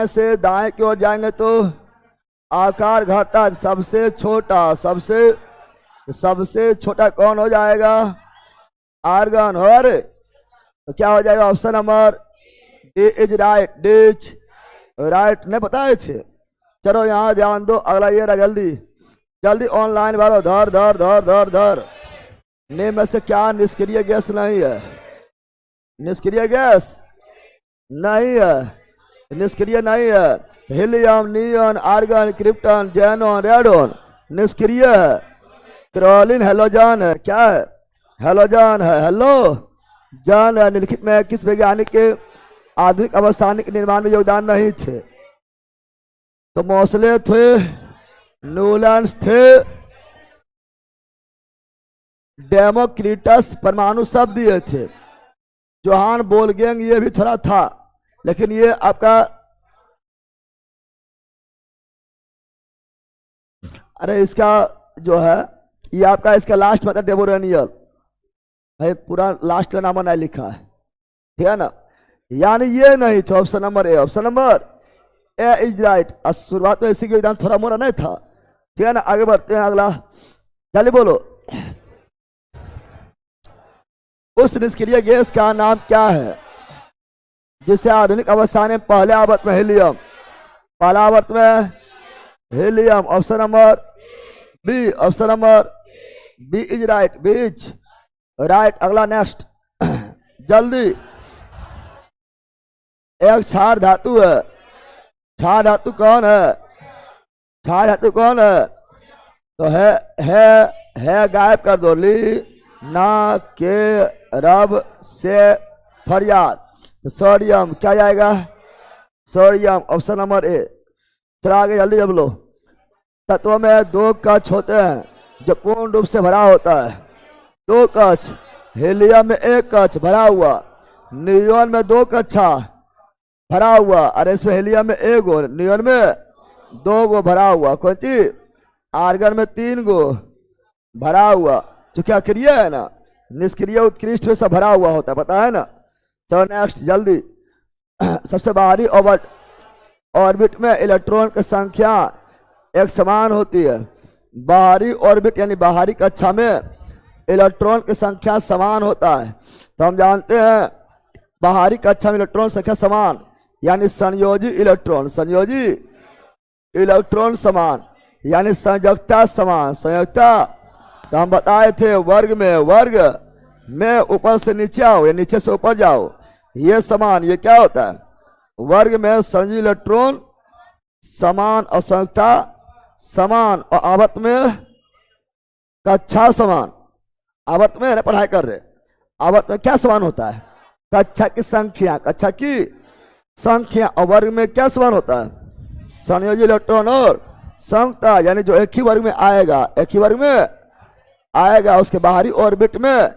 से दाएं की ओर जाएंगे तो आकार घटता है, सबसे छोटा, सबसे छोटा कौन हो जाएगा? आर्गन। और तो क्या हो जाएगा? Option number D is right. Ditch right नहीं बताए थे। चलो यहाँ ध्यान दो, अगला ये रहा, जल्दी जल्दी ऑनलाइन वालों, धर धर धर धर धर। निम्न में से क्या निष्क्रिय गैस नहीं है? निष्क्रिय गैस नहीं है, निष्क्रिय नहीं है। Helium, neon, argon, krypton, xenon, radon निष्क्रिय है। क्रोलिन हेलोजन है। क्या है? हेलोजन है। हेलो जन है। निम्नलिखित में किस वैज्ञानिक के आधुनिक अवस्थानिक के निर्माण में योगदान नहीं थे? तो मोसले थे, न्यूलैंड्स थे, डेमोक्रिटस परमाणु शब्द दिए थे, जोहान वोल्फगैंग ये भी थोड़ा था, लेकिन ये आपका, अरे इसका जो है ये आपका, इसका लास्ट मतलब डेबोरेनियल, भाई पूरा लास्ट का नाम नहीं लिखा है, ठीक है ना, यानी ये नहीं था option number A. Option number A is right. शुरुआत में इसी के एग्जाम थोड़ा मोड़ा नहीं था, ठीक है ना। आगे बढ़ते हैं, अगला जल्दी बोलो। उस निष्क्रिय गैस का नाम क्या है जिसे आधुनिक अवस्था में पहले आवर्त में हीलियम, पहला आवर्त में helium. Option number B. Option number B is right, B's right. अगला नेक्स्ट जल्दी। एक क्षार धातु है, क्षार धातु कौन है? क्षार धातु कौन है? तो है गायब कर दो, ली ना के रब से फरियाद। तो सोडियम क्या जाएगा? सोडियम। ऑप्शन नंबर ए। चलो आगे जल्दी जब लो। तत्व में दो कक्ष होते हैं जो पूर्ण रूप से भरा होता है। दो कक्ष, हीलियम में एक कक्ष भरा हुआ, नियोन में दो कक्षा भरा हुआ, अरे इसमें हीलियम में एक गो, नियोन में दो गो भरा हुआ। कौन चीज? आर्गन में तीन गो भरा हुआ। जो क्या क्रिया है ना, निष्क्रिय उत्कृष्ट में सब भरा हुआ होता है, पता है ना। चलो नेक्स्ट जल्दी। सबसे बाहरी ऑर्बिट में इलेक्ट्रॉन की संख्या एक समान होती है। बाहरी ऑर्बिट यानी बाहरी कक्षा में इलेक्ट्रॉन की संख्या समान होता है। तो हम जानते हैं बाहरी कक्षा में इलेक्ट्रॉन संख्या समान यानी संयोजी इलेक्ट्रॉन, संयोजी इलेक्ट्रॉन समान यानी संयोजकता समान, संयोजकता। तो हम बताए थे वर्ग में ऊपर से नीचे आओ या नीचे से ऊपर जाओ, ये समान, ये क्या होता है? वर्ग में संयोजी इलेक्ट्रॉन समान और संयोजकता समान, और आवर्त में कक्षा समान। आवर्त में ना पढ़ाई कर रहे, आवर्त में क्या समान होता है? कक्षा की संख्या, कक्षा की संख्या। और वर्ग में क्या समान होता है? संयोजी इलेक्ट्रॉन और संयोजकता, यानी जो एक ही वर्ग में आएगा, एक ही वर्ग में आएगा, उसके बाहरी ऑर्बिट में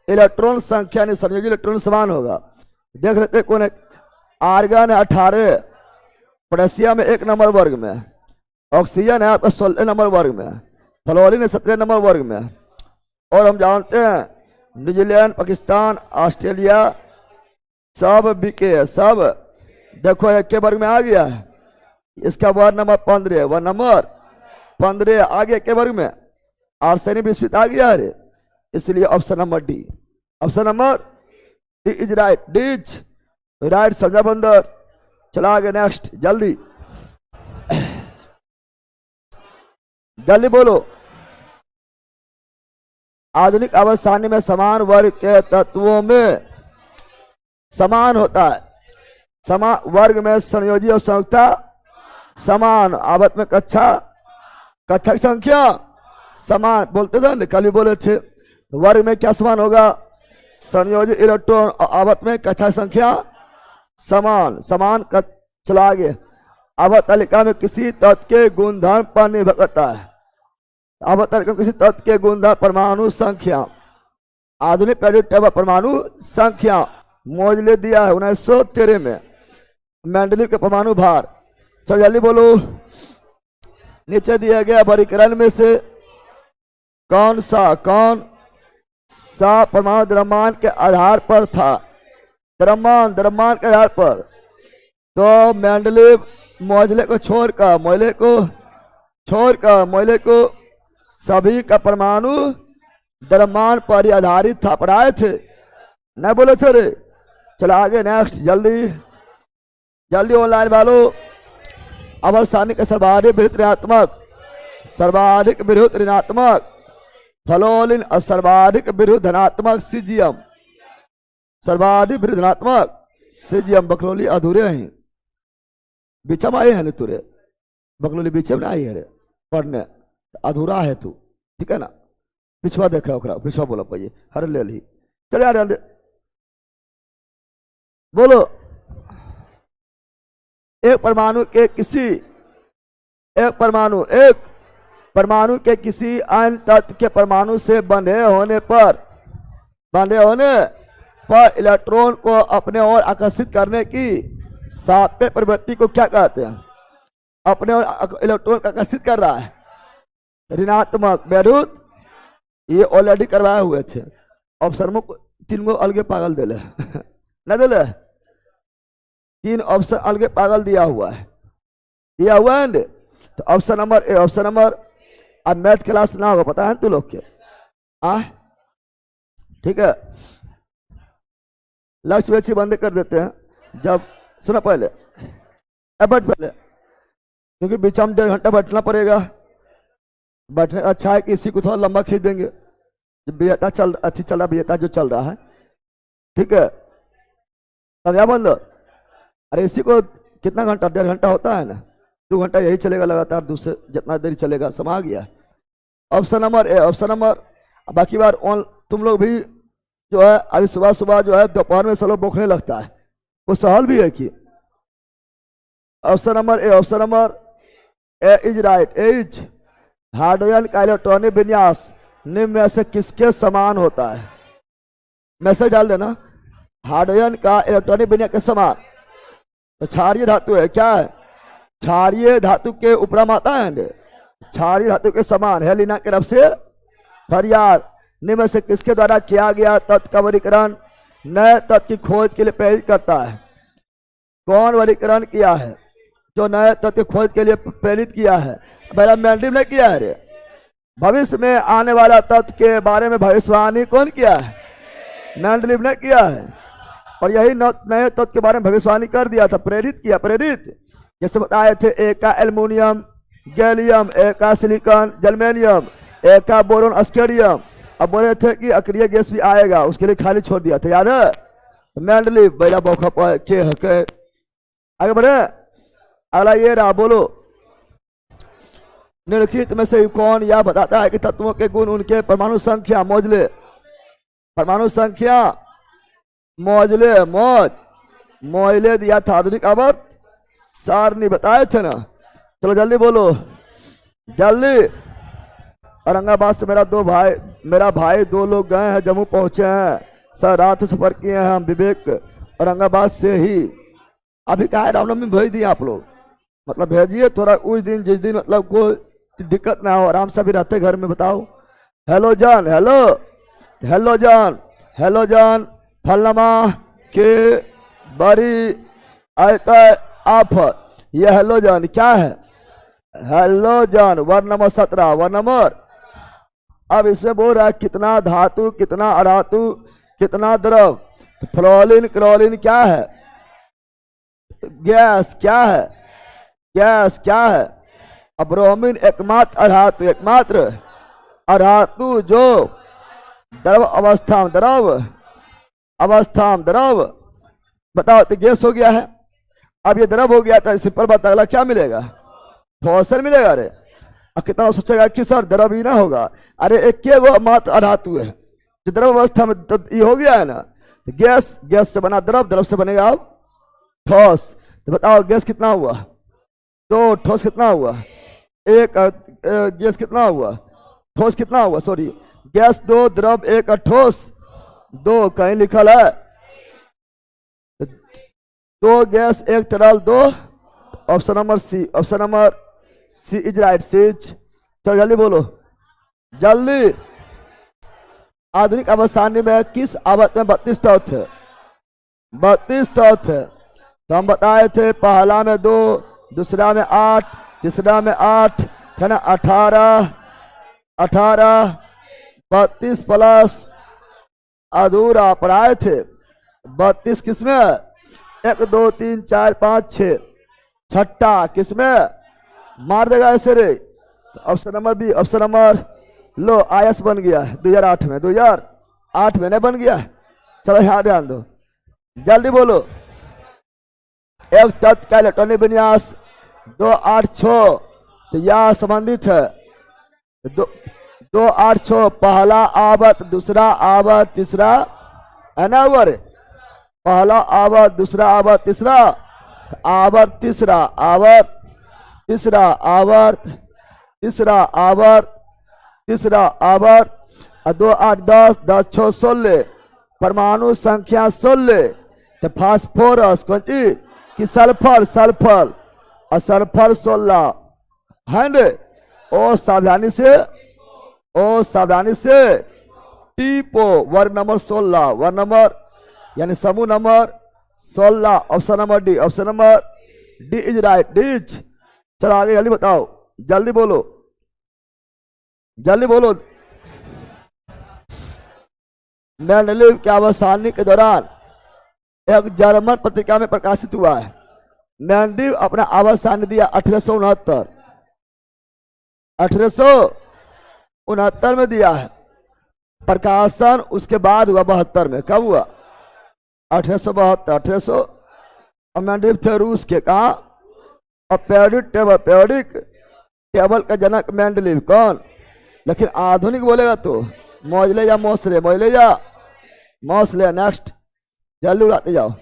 इलेक्ट्रॉन संख्या यानी संयोजी इलेक्ट्रॉन समान होगा। देख लेते कौन है? आर्गन है 18, पोटेशियम है 1 नंबर वर्ग में, ऑक्सीजन है आपका 16 नंबर वर्ग में, फ्लोरीन है 17 नंबर वर्ग में। और हम जानते हैं न्यूजीलैंड, पाकिस्तान, ऑस्ट्रेलिया सब बीके है, सब देखो एक के वर्ग में आ गया है। इसका वर्ग नंबर 15, वर्ग नंबर 15 आगे के वर्ग में। आर्सेनिक विस्फित आ गया है, इसलिए option number D. Option number D is right, D's right. समझा बंदर? चला आगे नेक्स्ट जल्दी जल्दी बोलो। आधुनिक आवर्त सारणी में समान वर्ग के तत्वों में समान होता है। समान वर्ग में संयोजी और संयोजकता समान, आवर्त में कक्षा की संख्या समान। बोलते थे कल भी बोले थे। तो वर्ग में क्या समान होगा? संयोजी इलेक्ट्रॉन, और आवर्त में कक्षा संख्या समान, समान। चला आगे। आवर्त तालिका में किसी तत्व के गुणधर्म पर निर्भर करता है। आवर्त तालिका में किसी तत्व के गुणधर्म परमाणु संख्या, आधुनिक पीरियोडिक टेबल परमाणु संख्या मोजले दिया है 1913 में, मेंडलीव के परमाणु भार। चलो जल्दी बोलो। नीचे दिया गया वर्गीकरण में से कौन सा परमाणु द्रव्यमान के आधार पर था? द्रव्यमान के आधार पर। तो मेंडलीव मोजले को छोड़कर सभी का परमाणु द्रव्यमान पर ही आधारित था। पढ़ाए थे नहीं बोले थे रे? चलो आगे नेक्स्ट जल्दी ऑनलाइन वालों। आवर्त सारणी के सर्वाधिक विरुद्ध ऋणात्मक फ्लोरीन और सर्वाधिक विरुद्ध धनात्मक सीजियम, सर्वाधिक विरुद्ध धनात्मक सीजियम। बकरोली अधूरे हैं, बीचम आए हैं तुरे, बकरोली बीचम आई है पढ़ने, अधूरा है तू, ठीक है ना। पिछवा देखा ओकरा, पिछवा बोला पाइए, हर ले ली। चल यार बोलो। एक परमाणु के किसी अन्य तत्व के परमाणु से बंधे होने पर इलेक्ट्रॉन को अपने ओर आकर्षित करने की सापेक्ष प्रवृत्ति को क्या कहते हैं? अपने ओर इलेक्ट्रॉन को आकर्षित कर रहा है, ऋणात्मक विरुद्ध। ये ऑलरेडी करवाए हुए थे, ऑप्शन में तीन गो अलगे पागल दिले न दिले, तीन ऑप्शन अलगे पागल दिया हुआ है, दिया हुआ है न? तो option number A, option number, अब मैथ क्लास ना होगा पता है तू लोग के, ठीक है। लक्ष्य वेची बंद कर देते हैं जब, सुना पहले बैठ पहले, क्योंकि बीच में 1.5 घंटा बैठना पड़ेगा। बैठने अच्छा है कि इसी को थोड़ा लंबा खींच देंगे, बेहता चल अच्छी चल रहा, बेहता जो चल रहा है, ठीक है। तब या बंद, अरे इसी को कितना घंटा, 1.5 घंटा होता है ना, 2 घंटा यही चलेगा लगातार, दूसरे जितना देर चलेगा समा गया। Option number A, option number, बाकी बार ऑन तुम लोग भी जो है अभी सुबह सुबह जो है दोपहर में सब लोग बोखने लगता है, वो सहल भी है कि option number A, option number A is right. A is hardware का इलेक्ट्रॉनिक विन्यास निम्न में से किसके समान होता है? मैसेज डाल देना, हार्डवेयर का इलेक्ट्रॉनिक विन्यास के समान। तो क्षारीय धातु है, क्या है? क्षारीय धातु के उपरम आता है, क्षारीय धातु के समान है। लीना के रफ से फरियाद निम्न से किसके द्वारा किया गया तत्व का वर्गीकरण नए तत्व की खोज के लिए प्रेरित करता है? कौन वर्गीकरण किया है जो नए तत्व की खोज के लिए प्रेरित किया है? मेरा मेंडलिव ने किया है रे। भविष्य में आने वाला तत्व के बारे में भविष्यवाणी कौन किया है? मेंडलिव ने किया है। और यही नए तत्व के बारे में भविष्यवाणी कर दिया था, प्रेरित किया, प्रेरित जैसे बताए थे, एक का एल्युमिनियम गैलियम, एक का सिलिकॉन जर्मेनियम, एक का बोरोन अस्केरियम। अब बोले थे कि अक्रिय गैस भी आएगा, उसके लिए खाली छोड़ दिया था, याद है? मेंडलिव बैला बौखा के है। आगे बढ़े, अगला ये रहा, बोलो निम्नलिखित में से कौन यह बताता है कि तत्वों के गुण उनके परमाणु संख्या मौजले, परमाणु संख्या मौजले, मौजले दिया था, आधुनिक आवर्त सारणी बताए थे ना। चलो जल्दी बोलो, जल्दी। औरंगाबाद से मेरा भाई 2 लोग गए हैं, जम्मू पहुंचे हैं सर, रात सफर किए हैं हम, विवेक औरंगाबाद से ही। अभी क्या है, रामनवमी भेज दिए आप लोग, मतलब भेजिए थोड़ा उस दिन जिस दिन मतलब कोई दिक्कत ना हो, आराम से भी रहते घर में। बताओ, हेलो जान, हेलो जान, हेलो जान, फलनमा के बड़ी आफत, ये हेलो जान क्या है? हेलो जान वर्ड नंबर 17, वर्ड नंबर। अब इसमें बोल रहा है कितना धातु, कितना अधातु, कितना द्रव। तो फ्लोरीन क्लोरीन क्या है? गैस क्या है? गैस क्या है? अब ब्रोमीन एकमात्र अधातु, एकमात्र अधातु जो द्रव अवस्था में, द्रव अवस्था में द्रव। बताओ, तो गैस हो गया है, अब ये द्रव हो गया था, सिंपल बात, अगला क्या मिलेगा? ठोसर मिलेगा। अरे अब कितना सोचेगा कि सर द्रव ही ना होगा, अरे एक के वो मात्र अधातु है जो द्रव अवस्था में, तो ये हो गया है ना। गैस, गैस से बना द्रव, द्रव से बनेगा अब ठोस। तो बताओ गैस कितना हुआ? 2, ठोस कितना हुआ? 1, गैस कितना हुआ? ठोस कितना हुआ? सॉरी, गैस 2, द्रव 1, ठोस 2, कहीं लिखल है 2 गैस 1 तरल 2। Option number C, option number C is right, C's. चलो जल्दी बोलो, जल्दी। आधुनिक अवसानी में किस आवर्त में 32 तत्व थे? 32 तत्व थे। तो हम बताए थे, पहला में 2, दूसरा में 8, तीसरा में 8, है ना 18, 32 प्लस अधूरा पढ़ाए थे। 32 किसमें? 1 2 3 4 5 6, छठा किसमें? मार देगा ऐसे रे। तो option number B, option number लो, आयस बन गया 2008 में, 2008 में नहीं बन गया। चलो यहाँ ध्यान दो, जल्दी बोलो। एक तत्व का इलेक्ट्रॉनिक विन्यास 2 8 6, तो यह संबंधित है 2 8 6, पहला आवर्त, दूसरा आवर्त, तीसरा है ना ऊपर, पहला आवर्त, दूसरा आवर्त, तीसरा आवर्त, तीसरा आवर्त, तीसरा आवर्त, तीसरा आवर्त, तीसरा आवर्त। 2 8 10, 10 6 16, परमाणु संख्या 16। तो फास्फोरस कौन चीज कि सल्फर, सल्फर और सल्फर 16 है। ओ सावधानी से, ओ सावधानी से, टीपो वर्ग नंबर 16, वर्ग नंबर यानी समूह number 16, option number D, option number D is right, डीच। चलो आगे जल्दी बताओ, जल्दी बोलो, जल्दी बोलो। मेंडलीव की अवसानी के दौरान एक जर्मन पत्रिका में प्रकाशित हुआ है। मेंडलीव अपना अवसानी दिया 1869, 1869 में दिया है। प्रकाशन उसके बाद हुआ 72 में। कब हुआ? 1872, 1800। और मेंडलीव थे रूस के। कहा? और पेरियोडिक टेबल का जनक मेंडलीव। कौन? लेकिन आधुनिक बोलेगा तो मोजले या मोसले, मोजले या मोसले। नेक्स्ट, जल्दी उड़ाते जाओ।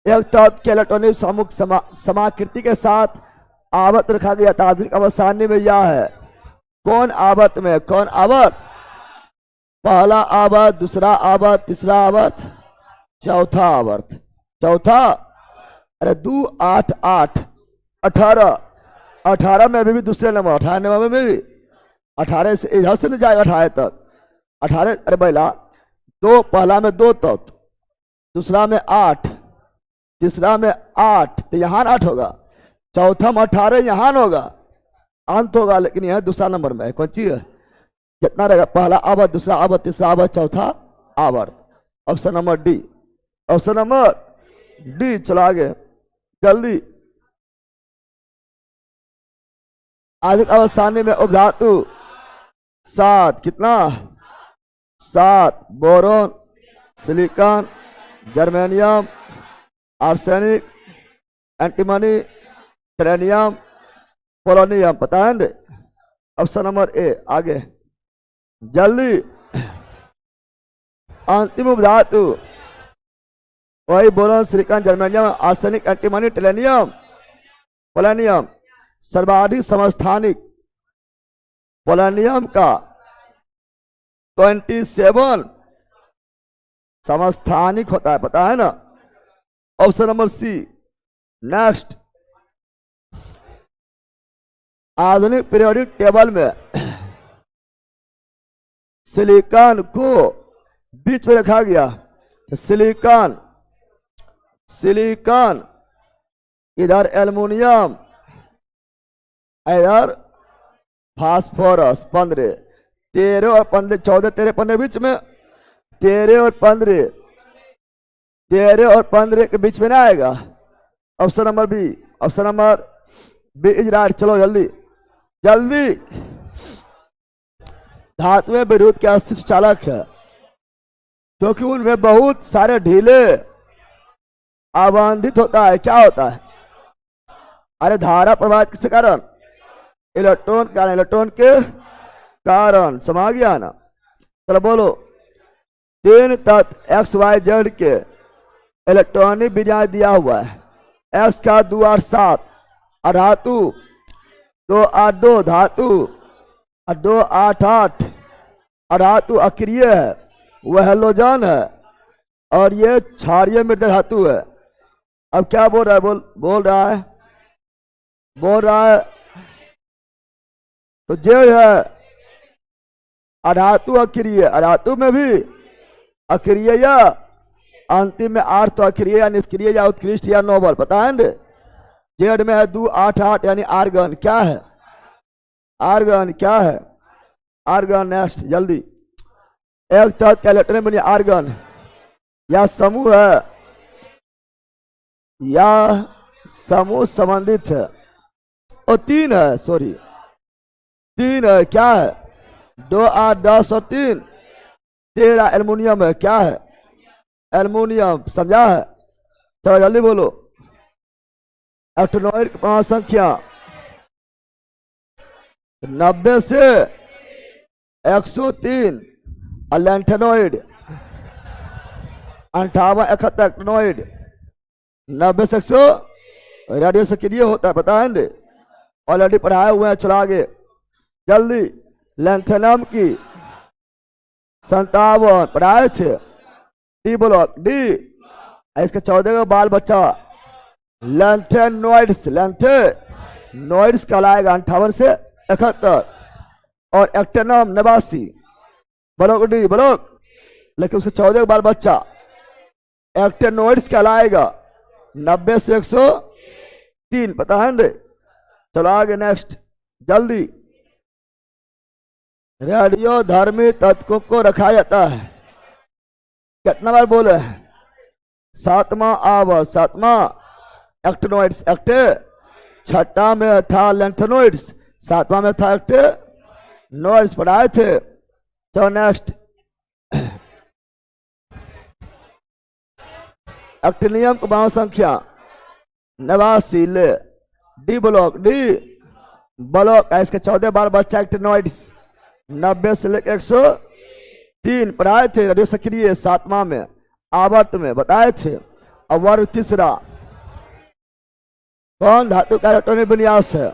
एक तत्व के इलेक्ट्रॉनिक सम्मुख समाकृति के साथ आवर्त रखा गया था। आधुनिक अवसानी में यह है। कौन आवर्त में? कौन आवर्त? पहला आवर्त, दूसरा आवर्त, तीसरा आवर्त, चौथा आवर्त। चौथा? अरे 2, 8, 8, 18, 18 में अभी भी दूसरे नंबर, 18 नंबर में भी 18 से इधर से नहीं जाएगा 18 तक। 18, अरे बैला दो, पहला में 2 तत्व, दूसरा में 8, तीसरा में 8, तो यहाँ 8 होगा। चौथा में 18 यहाँ होगा, अंत होगा, लेकिन यह दूसरा नंबर में है। कौन चीज है? कितना रहेगा? पहला आवर्त, दूसरा आवर्त, तीसरा आवर्त, चौथा आवर्त। Option number D, option number D. चलो आगे जल्दी। आधुनिक अवसानी में उपधातु 7, कितना? 7, boron, silicon, germanium, arsenic, antimony, tellurium, polonium. पता है? Option number A. आगे जल्दी। अंतिम उपधातु वही boron, silicon, germanium, arsenic, antimony, tellurium, polonium. सर्वाधिक समस्थानिक पोलोनियम का 27 समस्थानिक होता है। पता है ना? Option number C. नेक्स्ट, आधुनिक पीरियोडिक टेबल में सिलिकॉन को बीच में रखा गया। तो सिलिकॉन, सिलिकॉन, इधर एल्युमिनियम, इधर फास्फोरस। 15, 13 और 15, 14, 13, 15 बीच में। 13 और 15, 13 और 15 के बीच में ना आएगा। Option number B, option number B is right. चलो जल्दी जल्दी। धातुएं विद्युत के अस्तित्व चालक है, क्योंकि उनमें बहुत सारे ढीले आबंधित होता है। क्या होता है? अरे धारा प्रवाहित किसके कारण? इलेक्ट्रॉन के कारण, इलेक्ट्रॉन के कारण। समा गया ना? चलो बोलो। 3 तत्व एक्स वाई जेड के इलेक्ट्रॉनिक विन्यास दिया हुआ है। एक्स का 2, 8, 7 धातु, 2, 8, 2 धातु, 2, 8, 8 धातु अक्रिय है, वह हैलोजन है, और ये क्षारीय मृत धातु है। अब क्या बोल रहा है? बोल रहा है, बोल रहा है तो जेड है अधातु अक्रिय। अधातु में भी अक्रिय या अंतिम में अर्थ अक्रिय या निष्क्रिय या उत्कृष्ट या नोबल। पता है ना? जेड में है 2, 8, 8 यानी आर्गन। क्या है? आर्गन। क्या है? आर्गन। नेक्स्ट जल्दी। एक तत्व का इलेक्ट्रॉन बनी आर्गन या समूह है, या समूह संबंधित है। और 3 है, सॉरी 3 है। क्या है? 2, 8, 10 और 3, 13 एल्युमिनियम है। क्या है? एल्युमिनियम। समझा है? चलो जल्दी बोलो। एक्टिनोइड की परमाणु संख्या 90 से 103 और लैंथेनोइड 58, 71 एक्टिनोइड 90 से 100 रेडियो सक्रिय होता है। पता है? ऑलरेडी पढ़ाए हुए हैं। चलो आगे जल्दी। लैंथेनम की 57 पढ़ाए थे। डी बोलो, डी। इसका 14 का बाल बच्चा लैंथेनोइड्स, लैंथेनोइड्स कहलाएगा 58 से 71। और एक्टेनम 89, ब्लॉक डी ब्लॉक, लेकिन उसके 14 बाल बच्चा एक्टेनोइड्स कहलाएगा 90 से 103, पता है ना। चलो आगे नेक्स्ट जल्दी। रेडियो धर्मी तत्वों को रखा जाता है, कितना बार बोले? 7वां आवर्त, 7वां एक्टेनोइड्स एक्टे, 6ठा में था लेंथेनोइड्स, 7वां में था एक्टेनोइड्स, पढ़ाए थे। चलो नेक्स्ट एक्टिनियम की परमाणु संख्या 89, ले डी ब्लॉक, डी ब्लॉक, इसके 14 बार बच्चा एक्टिनोइड्स 90 से लेकर 103, पढ़ाए थे। रेडियो सक्रिय 7वां में आवर्त में बताए थे। और वर्ग तीसरा, कौन धातु का इलेक्ट्रॉनिक विन्यास है?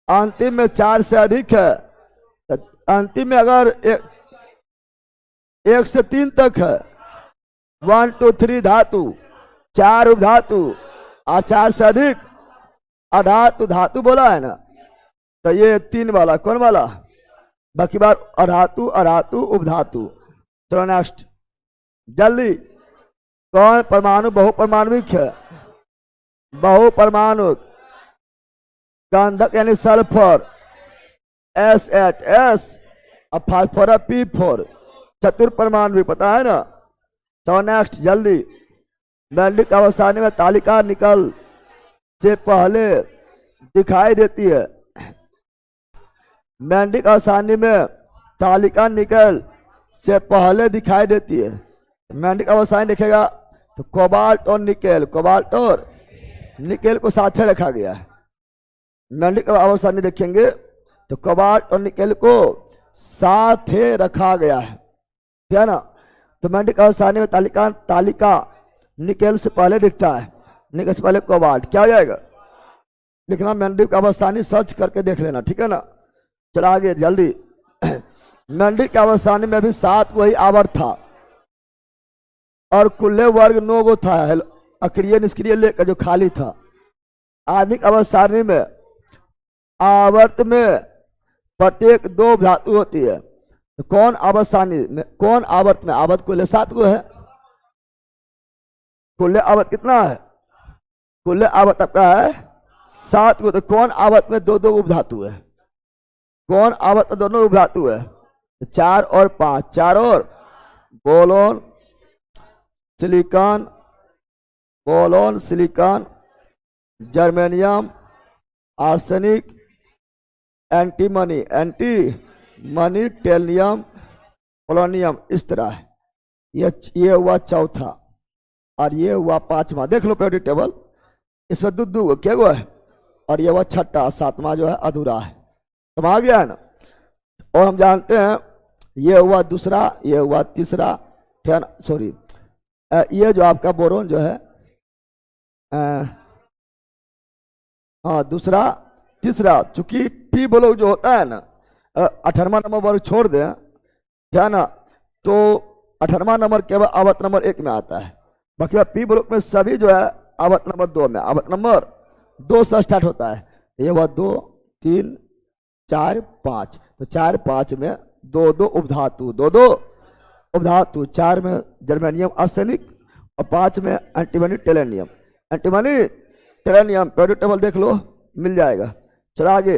अंतिम में 4 से अधिक है, तो अंतिम में अगर 1 से 3 तक है, 1 2 3 धातु, 4 उपधातु और 4 से अधिक अधातु धातु बोला है ना, तो ये 3 वाला कौन वाला? बाकी बार अधातु अधातु उपधातु। चलो नेक्स्ट जल्दी। कौन परमाणु बहुपरमाणुक है? बहुपरमाणु गंधक यानी सल्फर S8S और फास्फोरस P4, चतुर्परमाणु, पता है ना। तो नेक्स्ट जल्दी। मैंडिक अवसानी में तालिका निकल से पहले दिखाई देती है। मैंडिक अवसानी में तालिका निकल से पहले दिखाई देती है। मैंडिक अवसानी देखेगा तो कोबाल्ट और निकेल, कोबाल्ट और निकेल को साथ रखा गया है। मैंडिक अवसानी देखेंगे तो कोबाल्ट और निकेल को साथ रखा गया है ना। तो मैंडिक अवसानी में तालिका निकेल से पहले दिखता है, निकेल से पहले कोबाल्ट, क्या हो जाएगा? लिखना मैंडिक अवसानी सर्च करके देख लेना, ठीक है ना। चलो आगे जल्दी। मैंडिक अवसानी में भी 7 वही आवर्त था और कुल्ले वर्ग 9 गो था, अक्रिय निष्क्रिय लेकर जो खाली था। आधुनिक अवसानी में आवर्त में प्रत्येक 2 धातु होती है। तो कौन अवसानी में, कौन आवर्त में? आवर्त कुल्ले 7 गो है, कुल्ले आवर्त कितना है? कुल्ले आवर्त आपका है 7 गो। तो कौन आवर्त में 2 उपधातु है? कौन आवर्त में दोनों उपधातु है? 4 और 5, 4 और boron silicon, boron silicon, germanium, arsenic, antimony, antimony, tellurium, polonium, इस तरह है। ये हुआ चौथा और ये हुआ 5वां। देख लो पीरियोडिक टेबल, इसमें दो क्या हुआ है, और ये हुआ 6ठा, 7वां जो है अधूरा है। समझ आ गया है ना। और हम जानते हैं ये हुआ दूसरा, ये हुआ तीसरा, सॉरी ये जो आपका बोरोन जो है हाँ दूसरा तीसरा, चूंकि पी ब्लॉक जो होता है ना 18वां नंबर वर्ग छोड़ दें, क्या ना, तो 18वां नंबर केवल आवर्त नंबर 1 में आता है। बाकी पी ब्लॉक में सभी जो है आवर्त नंबर 2 में, आवर्त नंबर 2 से स्टार्ट होता है। ये हुआ 2 3 4 5, तो 4 5 में 2 उपधातु, 2 उपधातु, 4 में जर्मेनियम आर्सेनिक और 5 में एंटीमनी टेलेनियम, एंटीमनी टेलेनियम। पीरियोडिक टेबल देख लो मिल जाएगा। चलो आगे।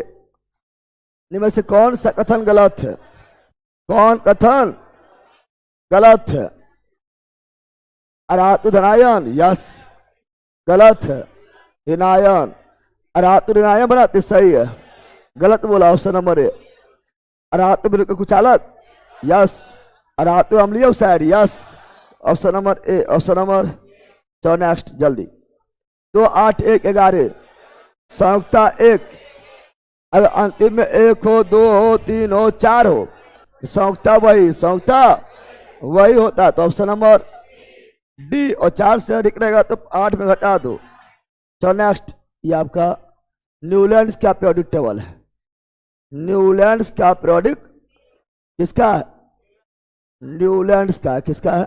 इनमें से कौन सा कथन गलत है? कौन कथन गलत है? अरातु धनायन, यस गलत है। ऋणायन, अरातु ऋणायन बनाते सही है, गलत बोला ऑप्शन नंबर ए। अरातु बिल्कुल कुछ अलग, यस। अरातु अम्लीय oxide, yes option number A, option number. चलो नेक्स्ट जल्दी। 2 8 1 11 संयुक्ता 1, अगर अंतिम में 1 हो, 2 हो, 3 हो, 4 हो, संयुक्ता वही होता है। तो ऑप्शन नंबर डी। और 4 से अधिक रहेगा तो 8 में घटा दो। चलो नेक्स्ट। ये आपका न्यूलैंड्स का पीरियोडिक टेबल है। न्यूलैंड्स का पीरियोडिक किसका है? न्यूलैंड्स का किसका है?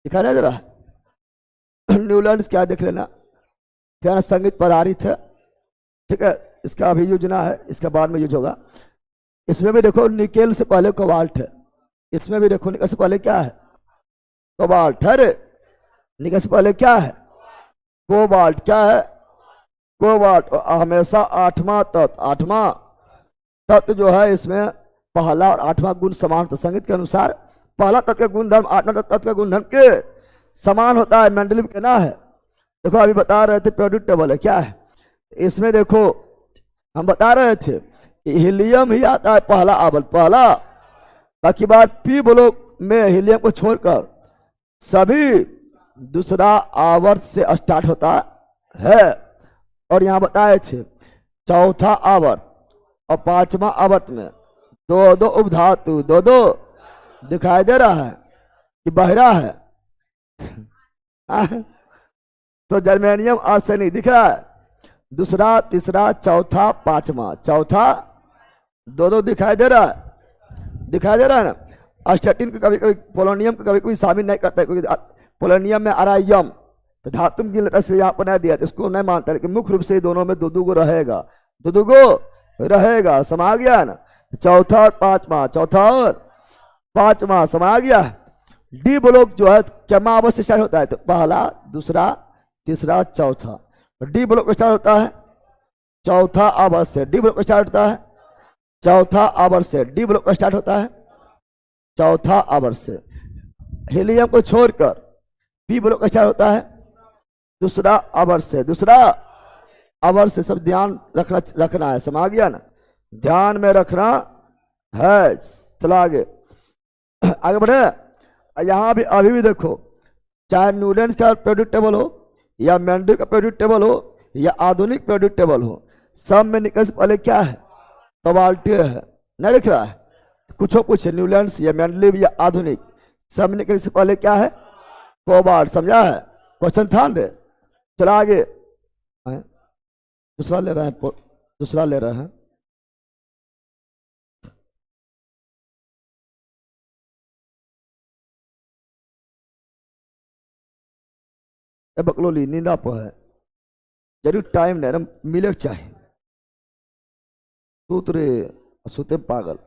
दिखा रहे जरा। न्यूलैंड्स क्या देख लेना, क्या संगीत पर आधारित है, ठीक है। इसका अभी यूज ना है, इसका बाद में यूज होगा। इसमें भी देखो निकेल से पहले कोबाल्ट है, इसमें भी देखो निकेल से पहले क्या है, कोबाल्ट है रे। निकेल से पहले क्या है, कोबाल्ट। क्या है, कोबाल्ट। हमेशा आठवां तत्व, आठवां तत्व जो है इसमें पहला और आठवां गुण समान होता है। संगीत के अनुसार पहला तत्व का गुणधर्म आठवां तत्व का गुणधर्म के समान होता है। मेंडलीव कहना है, देखो अभी बता रहे थे प्रोड्यूट टेबल है, क्या है इसमें देखो हम बता रहे थे हीलियम ही आता है पहला आवर्त, पहला। बाकी बात पी ब्लॉक में हीलियम को छोड़कर सभी दूसरा आवर्त से स्टार्ट होता है। और यहां बताए थे चौथा आवर्त और पांचवा आवर्त में दो दो उपधातु, दो दो दिखाई दे रहा है कि बहरा है तो जर्मेनियम आर्सेनिक दिख रहा है, दूसरा तीसरा चौथा पांचवा, चौथा दो दो दिखाई दे रहा है, दिखाई दे रहा है ना। अस्टेटिन को कभी कभी पोलोनियम को कभी कभी शामिल नहीं करता है, क्योंकि पोलोनियम में आ रहा है यम, तो धातु की लेता से यहाँ पर नहीं दिया, तो इसको नहीं मानता, लेकिन मुख्य रूप से दोनों में दो दो गो रहेगा, दो दो गो रहेगा। समा गया ना, चौथा और पांचवा, चौथा और पांचवा समा गया। डी ब्लॉक जो है क्या आवर्त से स्टार्ट होता है, तो पहला दूसरा तीसरा चौथा। डी ब्लॉक स्टार्ट होता है चौथा आवर्त से, डी ब्लॉक स्टार्ट होता है चौथा आवर्त से, डी ब्लॉक स्टार्ट होता है चौथा आवर्त से। हीलियम को छोड़कर पी ब्लॉक स्टार्ट होता है दूसरा आवर्त से, दूसरा आवर्त से। सब ध्यान रखना है, समा गया ना, ध्यान में रखना है। चला आगे आगे बढ़े। यहां भी अभी भी देखो, चाहे न्यूलैंड का प्रोड्यूट टेबल हो या मेंडल का प्रोड्यूट टेबल हो या आधुनिक प्रोड्यूट टेबल हो, सब में निकल से पहले क्या है, कोबाल्ट है, नहीं लिख रहा है। कुछ पूछे न्यूलैंड या मेंडलीव या आधुनिक, सब में निकल से पहले क्या है, कोबाल्ट। समझा है, क्वेश्चन था ना। चला आगे, दूसरा ले रहे हैं, दूसरा ले रहे हैं। बकलोली नींदा पर है, जरूर टाइम नहीं मिले चाहिए, सूत्रे सुते पागल।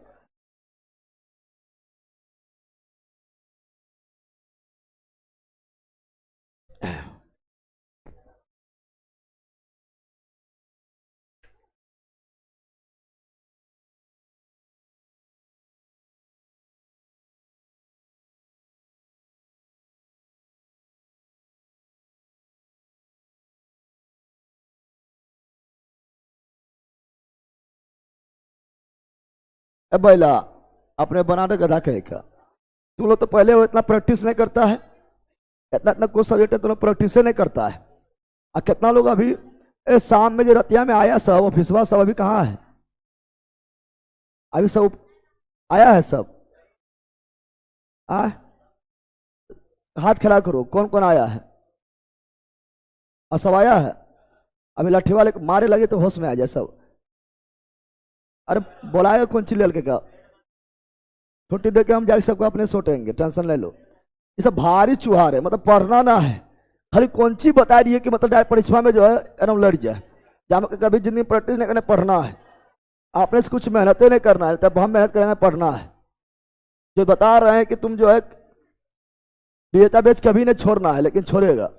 बैला अपने बनाने गधा कहेगा, तुम लोग तो पहले वो इतना प्रैक्टिस नहीं करता है, इतना इतना कोई सब्जेक्ट है तुम लोग प्रैक्टिस नहीं करता है। और कितना लोग अभी शाम में जो रतिया में आया सब ऑफिसवा सब अभी कहाँ है, अभी सब आया है सब आ? हाथ खड़ा करो, कौन कौन आया है, और सब आया है। अभी लट्ठी वाले को मारे लगे तो होश में आ जाए सब। अरे बुलाएगा कौन ची लड़के का, छुट्टी दे के हम जाके सबको अपने सोटेंगे, टेंशन ले लो। ये सब भारी चुहार है, मतलब पढ़ना ना है, खाली कौन सी बता रही है कि मतलब डायरेक्ट परीक्षा में जो है एकदम लड़ जाए। जहाँ कभी जिंदगी प्रैक्टिस नहीं करना, पढ़ना है, आपने से कुछ मेहनतें नहीं करना है, तब हम मेहनत करेंगे, पढ़ना है। जो बता रहे हैं कि तुम जो है बेहता बेच कभी नहीं छोड़ना है, लेकिन छोड़ेगा।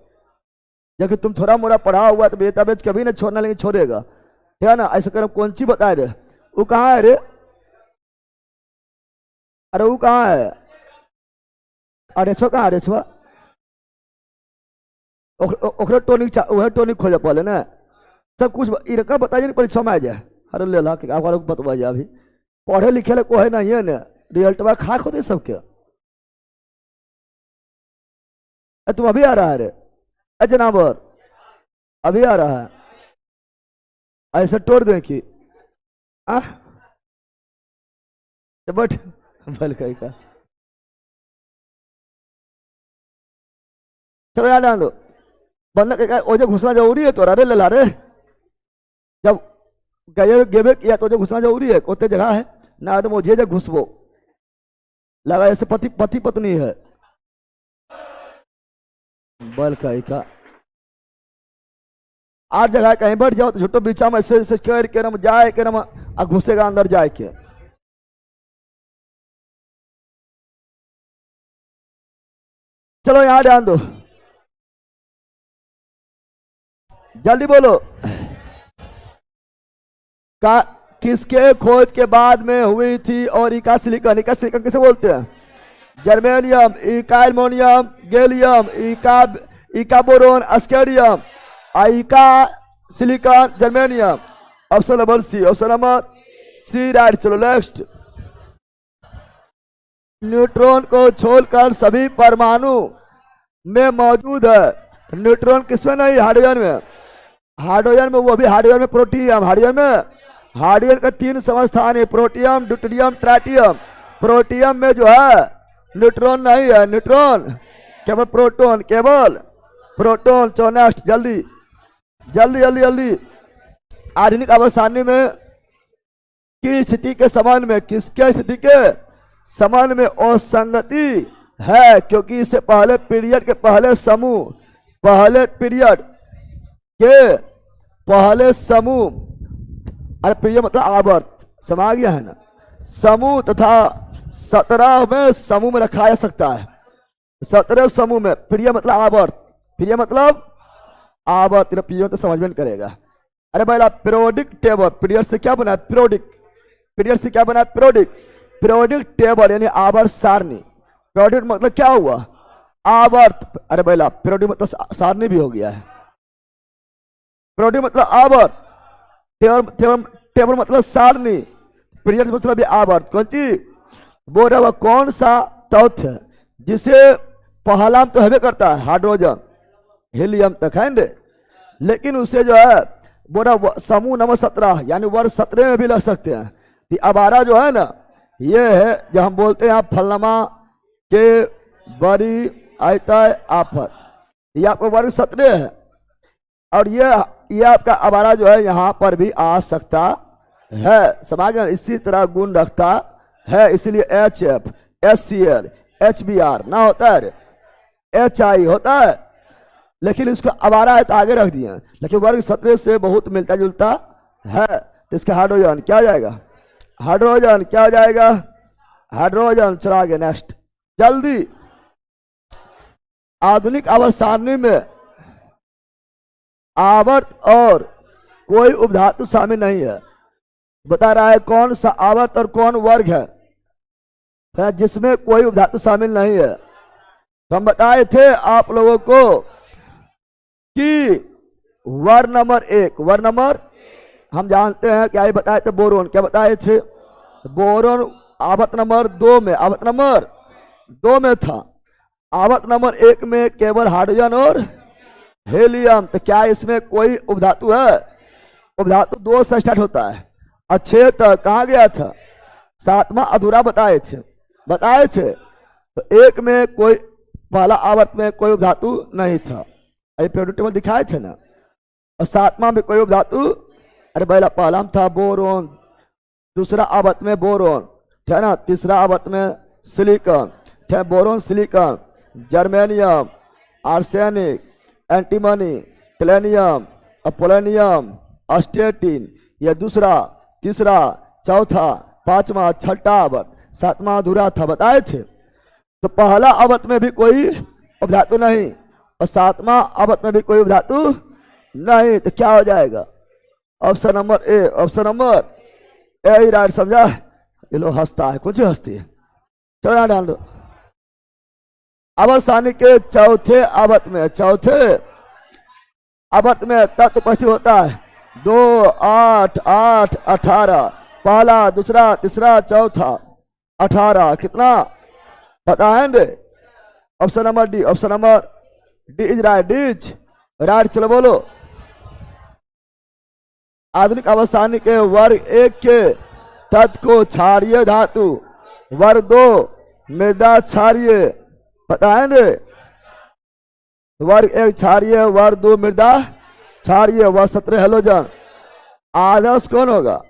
जबकि तुम थोड़ा मोड़ा पढ़ा हुआ है तो बेहता बेच कभी नहीं छोड़ना, लेकिन छोड़ेगा, ठीक है ना। ऐसा कर कौन सी बता रहे, वो कहाँ है रे, अरे वो कहाँ है, अरेछवा कहाँ, अरेछवा ओकरे टोनिक वह टोनिक खोजा पहले ना, सब कुछ इनका बताइए परीक्षा में आ जाए। अरे ले ला आप बतवा जाए, अभी पढ़े लिखे ला कोई नहीं है ना, रिजल्ट में खाक होते सबके। तुम अभी आ रहा है रे जनाबर, अभी आ रहा है, ऐसे तोड़ दें कि बट बल का चलो याद आन दो, बंदा ओजे घुसना जरूरी है तो अरे ले ला रे, जब गए गेबे किया तो घुसना जरूरी है, कोते जगह है ना, तो मुझे जब घुसबो लगा ऐसे पति पति पत्नी है बल का आठ जगह कहीं बैठ जाओ तो झूठो बीचा में ऐसे कर के नम जाए के नम घुसेगा अंदर जाए के। चलो यहां ध्यान दो, जल्दी बोलो। का किसके खोज के बाद में हुई थी? और इका सिलिकॉन, इका सिलिकॉन किसे बोलते हैं? जर्मेनियम, इका एल्युमिनियम, गैलियम, इका इका बोरोन, अस्केरियम, इका silicon, germanium. Option number C, option number C right. चलो नेक्स्ट। न्यूट्रॉन को छोड़कर सभी परमाणु में मौजूद है। न्यूट्रॉन किसमें नहीं? हाइड्रोजन में। हाइड्रोजन में, वो भी हाइड्रोजन में प्रोटियम, हाइड्रोजन में हाइड्रोजन का 3 समस्थान है, प्रोटियम, ड्यूटेरियम, ट्राइटियम। प्रोटियम में जो है न्यूट्रॉन नहीं है, न्यूट्रॉन केवल प्रोटॉन, केवल प्रोटॉन। चलो नेक्स्ट, जल्दी जल्दी जल्दी जल्दी। आधुनिक आवर्त सारणी में की स्थिति के संबंध में, किसके स्थिति के संबंध में असंगति है? क्योंकि इससे पहले पीरियड के पहले समूह, पहले पीरियड के पहले समूह, अरे पीरियड मतलब आवर्त, समा गया है ना, समूह तथा 17 में समूह में रखा जा सकता है। 17 समूह में, पीरियड मतलब आवर्त, पीरियड मतलब आवर्त, पीरियड तो समझ में नहीं करेगा। अरे भाई पीरियोडिक टेबल, पीरियड से क्या बना है? पीरियोडिक, पीरियड से क्या बना है? पीरियोडिक, पीरियोडिक टेबल यानी आवर्त सारणी। पीरियोडिक मतलब क्या हुआ? आवर्त। अरे भाई पीरियोडिक मतलब सारणी भी हो गया है। पीरियोडिक मतलब आवर्त, टेबल मतलब सारणी, पीरियड मतलब आवर्त। कौन चीज बोल रहा? कौन सा तथ्य जिसे पहला तो हमें करता है हाइड्रोजन, हीलियम तक है, लेकिन उसे जो है बोरा समूह नंबर 17 यानी वर्ग 17 में भी लग सकते हैं। अबारा जो है ना, ये है जब हम बोलते हैं फलनमा के बड़ी आयता आफत, ये आपको वर्ग 17 है। और ये आपका अबारा जो है यहाँ पर भी आ सकता है, समझ गए? इसी तरह गुण रखता है, इसीलिए HF, HCl, HBr ना होता है, HI होता है, लेकिन इसको अबारा है तो आगे रख दिए, लेकिन वर्ग 17 से बहुत मिलता जुलता है। तो इसका हाइड्रोजन क्या हो जाएगा? हाइड्रोजन क्या हो जाएगा? हाइड्रोजन। चला गया नेक्स्ट, जल्दी। आधुनिक आवर्त सारणी में आवर्त और कोई उपधातु शामिल नहीं है। बता रहा है कौन सा आवर्त और कौन वर्ग है जिसमें कोई उपधातु शामिल नहीं है। तो हम बताए थे आप लोगों को कि वर्ग नंबर 1, वर्ग नंबर हम जानते हैं क्या बताए थे? बोरोन। क्या बताए थे? बोरोन आवर्त नंबर 2 में, आवर्त नंबर 2 में था। आवर्त नंबर 1 में केवल हाइड्रोजन और हीलियम। तो क्या इसमें कोई उपधातु है? उपधातु 2 से स्टार्ट होता है। अच्छे तक कहाँ गया था? 7वां अधूरा बताए थे, बताए थे। तो 1 में कोई, पहला आवर्त में कोई उपधातु नहीं था, पीरियोडिक टेबल दिखाए थे ना। और 7वां में कोई उपधातु, अरे पहला था बोरोन, दूसरा आवर्त में बोरोन, ठीक है ना, तीसरा आवर्त में सिलिकॉन, ठीक है, boron, silicon, germanium, arsenic, antimony, tellurium, polonium, astatine, यह दूसरा, तीसरा, चौथा, 5वां, 6ठा आवर्त, 7वां अधूरा था, बताए थे। तो पहला आवर्त में भी कोई उपधातु नहीं और 7वां आवर्त में भी कोई उपधातु नहीं, तो क्या हो जाएगा? Option number A, option number A he right. समझा? ये लोग हंसता है, कुछ हंसती है। चलो यहां डाल दो। आवर्त सारणी के चौथे आवर्त में, चौथे आवर्त में तत्व उपस्थित होता है 2, 8, 8, 18, पहला, दूसरा, तीसरा, चौथा, 18। कितना पता है? Option number D, option number D is right, D is right. चलो बोलो। आधुनिक आवर्त सारणी के वर्ग 1 के तत्व को क्षारीय धातु, वर्ग 2 मृदा क्षारीय, पता है ना? वर्ग 1 क्षारीय, वर्ग 2 मृदा क्षारीय, वर्ग 17 हेलोजन। आदर्श कौन होगा?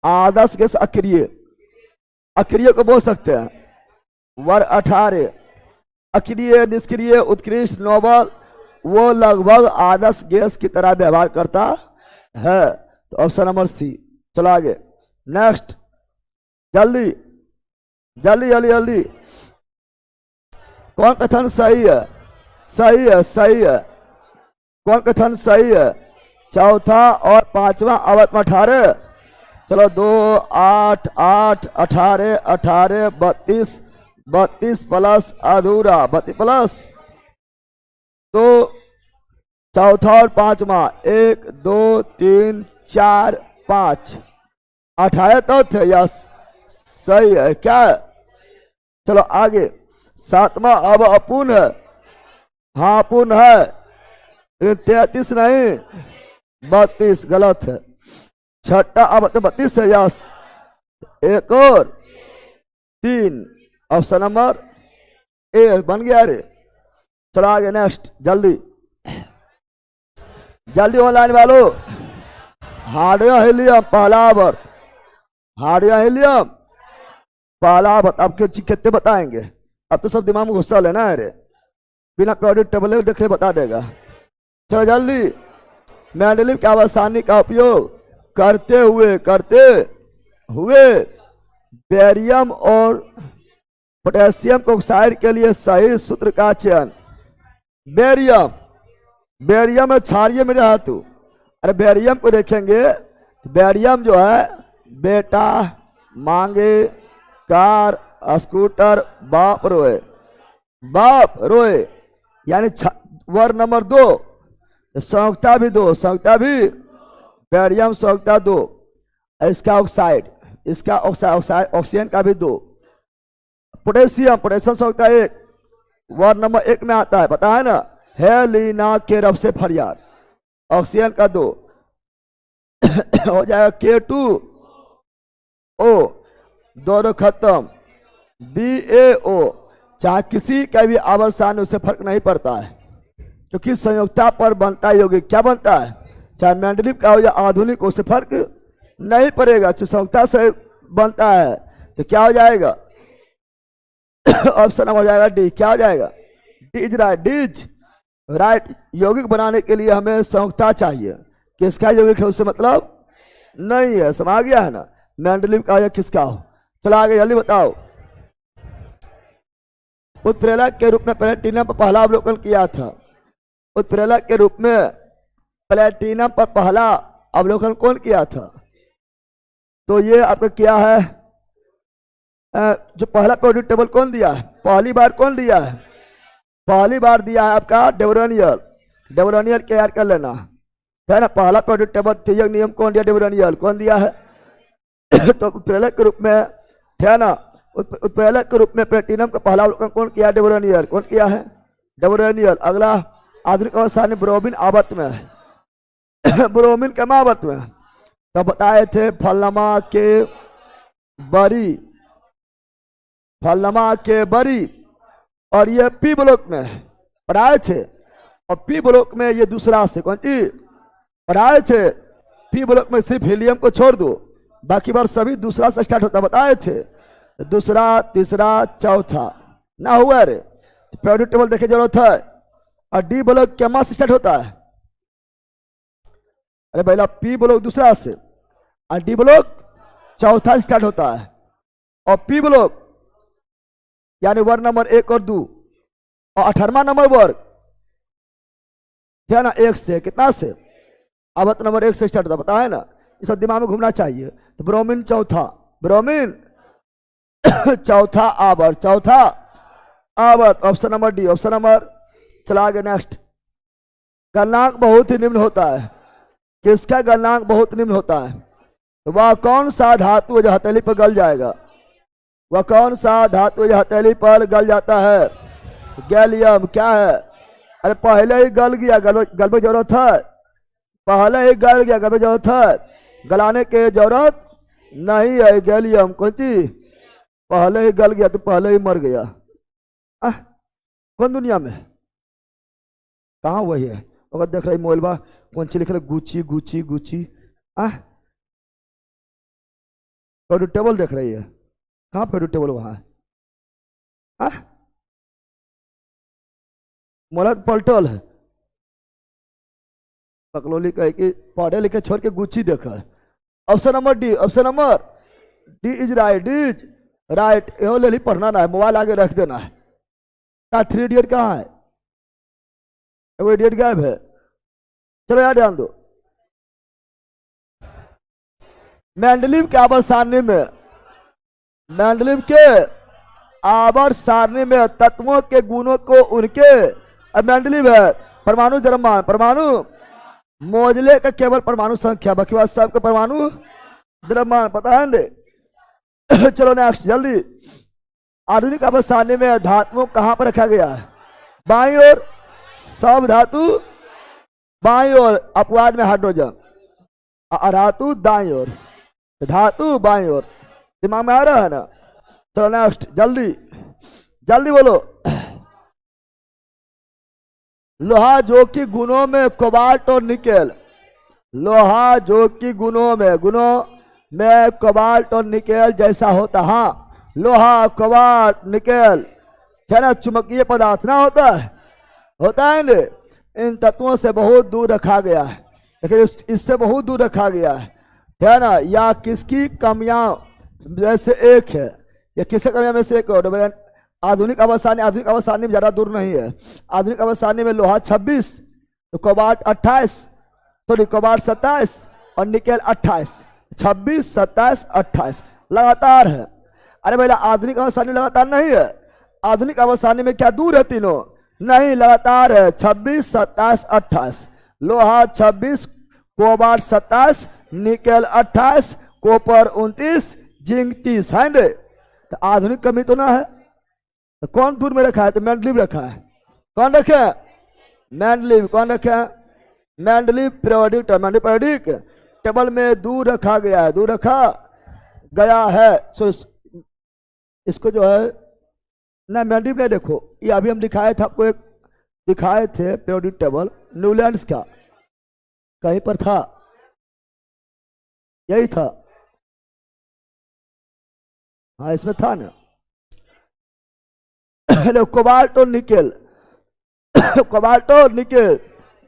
आदर्श गैस अक्रिय, अक्रिय को बोल सकते हैं। वर्ग 18 अक्रिय, निष्क्रिय, उत्कृष्ट, नोबल, वो लगभग आदर्श गैस की तरह व्यवहार करता है। तो ऑप्शन नंबर सी। चलो आगे नेक्स्ट, जल्दी जल्दी जल्दी जल्दी। कौन कथन सही है? सही है, सही है। कौन कथन सही है? चौथा और पांचवा अवत में 18। चलो 2 8 8 18 18 32 32 प्लस अधूरा 32 प्लस तो चौथा और पांचवा 1 2 3 4 5 18 तो थे। यस सही है क्या? चलो आगे सातवां अब अपूर्ण है। हाँ अपूर्ण है, 33 नहीं 32 गलत है। छठा अब तो 32 है। यस एक और 3 ऑप्शन नंबर ए बन गया रे। चलो आगे नेक्स्ट जल्दी जल्दी ऑनलाइन वालों। हार्डवेयर हीलियम पहला वर्त, हार्डवेयर हीलियम पहला वर्त। अब कितने बताएंगे? अब तो सब दिमाग में गुस्सा लेना है रे, बिना प्रोडक्ट टेबल देखे बता देगा। चलो जल्दी मेंडलीव की आसानी का उपयोग करते हुए बेरियम और पोटेशियम ऑक्साइड के लिए सही सूत्र का चयन। बेरियम, बेरियम में क्षारीय में रहा तू। अरे बेरियम को देखेंगे, बेरियम जो है बेटा मांगे कार स्कूटर बाप रोए यानी वर्ग नंबर 2। संयुक्ता भी 2, संयुक्ता भी बेरियम संयुक्ता 2। इसका ऑक्साइड, इसका ऑक्साइड ऑक्सीजन का भी 2। पोटेशियम, पोटेशियम संयुक्ता 1 वर्ग नंबर 1 में आता है, पता है ना। हेलिना के रब से फरियाद ऑक्सीजन का 2 हो जाएगा। K2O दोनों खत्म। BaO चाहे किसी का भी आवर्तन उससे फर्क नहीं पड़ता है, क्योंकि संयुक्ता पर बनता है यौगिक। क्या बनता है? चाहे मेंडलीव का हो या आधुनिक, उससे फर्क नहीं पड़ेगा। जो संयुक्ता से बनता है तो क्या हो जाएगा? ऑप्शन हो जाएगा डी। क्या हो जाएगा? डीज राइट, डीज राइट। यौगिक बनाने के लिए हमें संयुक्ता चाहिए, किसका यौगिक है उससे मतलब नहीं है। समझ गया है ना? मेंडलीव का या किसका हो। चलो आगे जल्दी बताओ। उत्प्रेरक के रूप में प्लेटिनम पर पहला अवलोकन किया था। उत्प्रेरक के रूप में प्लेटिनम पर पहला अवलोकन कौन किया था? तो ये आपका क्या है, जो पहला प्रोड्यूट टेबल कौन दिया है? पहली बार कौन दिया है? पहली बार दिया है आपका डेवरोनियर। डेवरोनियर के याद कर लेना है ना। पहला प्रोड्यूट टेबल तेजक नियम कौन दिया? डेवरोनियर कौन दिया है? तो उत्प्रेरक के रूप में है ना, उत्प्रेरक के रूप में प्लेटिनम का पहला अवलोकन कौन किया? डेवरोनियर। कौन किया है? डेवरोनियर। अगला आधुनिक अवस्था में ब्रोमीन आवर्त में है। ब्रोमीन के आवर्त में तो बताए थे फलनमा के बरी, फलनमा के बरी, और ये पी ब्लॉक में पढ़ाए थे। और पी ब्लॉक में ये दूसरा से कौन सी पढ़ाए थे? पी ब्लॉक में सिर्फ हीलियम को छोड़ दो, बाकी बार सभी दूसरा से स्टार्ट होता बताए थे। दूसरा, तीसरा, चौथा ना हुआ रे। प्रोड्यूट टेबल देखे जरूरत है। और डी ब्लॉक क्या से स्टार्ट होता है? अरे पहला पी ब्लॉक दूसरा से और डी ब्लॉक चौथा से स्टार्ट होता है। और पी ब्लॉक यानी वर्ग नंबर 1 और 2 और 18वां नंबर वर्ग क्या ना 1 से कितना से? आवत नंबर 1 से स्टार्ट होता पता है ना। ये सब दिमाग में घूमना चाहिए। तो ब्रोमीन चौथा, ब्रोमीन चौथा आवर्त, चौथा आवर्त। Option number D, option number. चला आगे नेक्स्ट। गलनांक बहुत ही निम्न होता है। किसका गलनांक बहुत निम्न होता है? तो वह कौन सा धातु जो हथेली पर गल जाएगा? वह कौन सा धातु जो हथेली पर गल जाता है? गैलियम। क्या है? अरे पहले ही गल गया, गल में जरूरत है। पहले ही गल गया, गल में जरूरत है, गलाने की जरूरत नहीं है। गैलियम कौन सी पहले ही गल गया तो पहले ही मर गया। कौन दुनिया में कहाँ वही है? अगर देख रही मोबाइल कौन सी लिख रहे? गुची गुची गुची। प्रोड्यूट टेबल देख रही है? कहाँ प्रोड्यूट टेबल? वहां है। मोला पलटल है। पकलोली कहे कि पढ़े लिखे छोड़ के गुची देखा है। Option number D, option number D is right, is right. यो ले ली, पढ़ना ना है, मोबाइल आगे रख देना है। क्या 3 इडियट कहाँ है? वो इडियट गायब है। चलो यार ध्यान दो। मेंडलीव के आवर्त सारणी में, मेंडलीव के आवर्त सारणी में तत्वों के गुणों को उनके, अब मेंडलीव है परमाणु द्रव्यमान, परमाणु मोजले का केवल परमाणु संख्या, बाकी बात सबके परमाणु द्रव्यमान पता है ना। चलो नेक्स्ट जल्दी। आधुनिक आवर्त सारणी में धातुओं कहां पर रखा गया है? बाईं ओर सब धातु, बाईं ओर अपवाद में हाइड्रोजन, अधातु दाईं ओर, धातु बाईं ओर। दिमाग में आ रहा है ना? चलो नेक्स्ट जल्दी जल्दी बोलो। लोहा जो कि गुणों में कोबाल्ट और निकेल, लोहा जो कि गुणों में कोबाल्ट और निकेल जैसा होता, हाँ लोहा कोबाल्ट निकेल है ना, चुंबकीय पदार्थ ना होता है ना, इन तत्वों से बहुत दूर रखा गया है, लेकिन इससे बहुत दूर रखा गया है ना। या किसकी कमियां जैसे एक है, या किसकी कमियां में से एक और। आधुनिक आवर्त सारणी में ज्यादा दूर नहीं है। आधुनिक आवर्त सारणी में लोहा 26, तो कोबाल्ट 28, सॉरी कोबाल्ट 27 और निकेल 28, 26 27 28 लगातार है। अरे भैया आधुनिक आवर्त सारणी लगातार नहीं है। आधुनिक आवर्त सारणी में क्या दूर है? तीनों नहीं, लगातार है। 26 27 28, लोहा 26, कोबाल्ट 27, निकेल 28, कॉपर 29, जिंक 30 है ना। तो आधुनिक कमी तो ना है। तो कौन दूर में रखा है? तो मेंडलीव रखा है। कौन रखे? मेंडलीव। कौन रखे? मेंडलीव पीरियोडिक टेबल में दूर रखा गया है, दूर रखा गया है। सो इसको जो है ना मेंडलीव नहीं, देखो ये अभी हम दिखाए थे आपको, एक दिखाए थे पीरियोडिक टेबल न्यूलैंड्स का, कहीं पर था, यही था, हाँ इसमें था ना। कोबाल्ट और निकेल, कोबाल्ट और निकेल,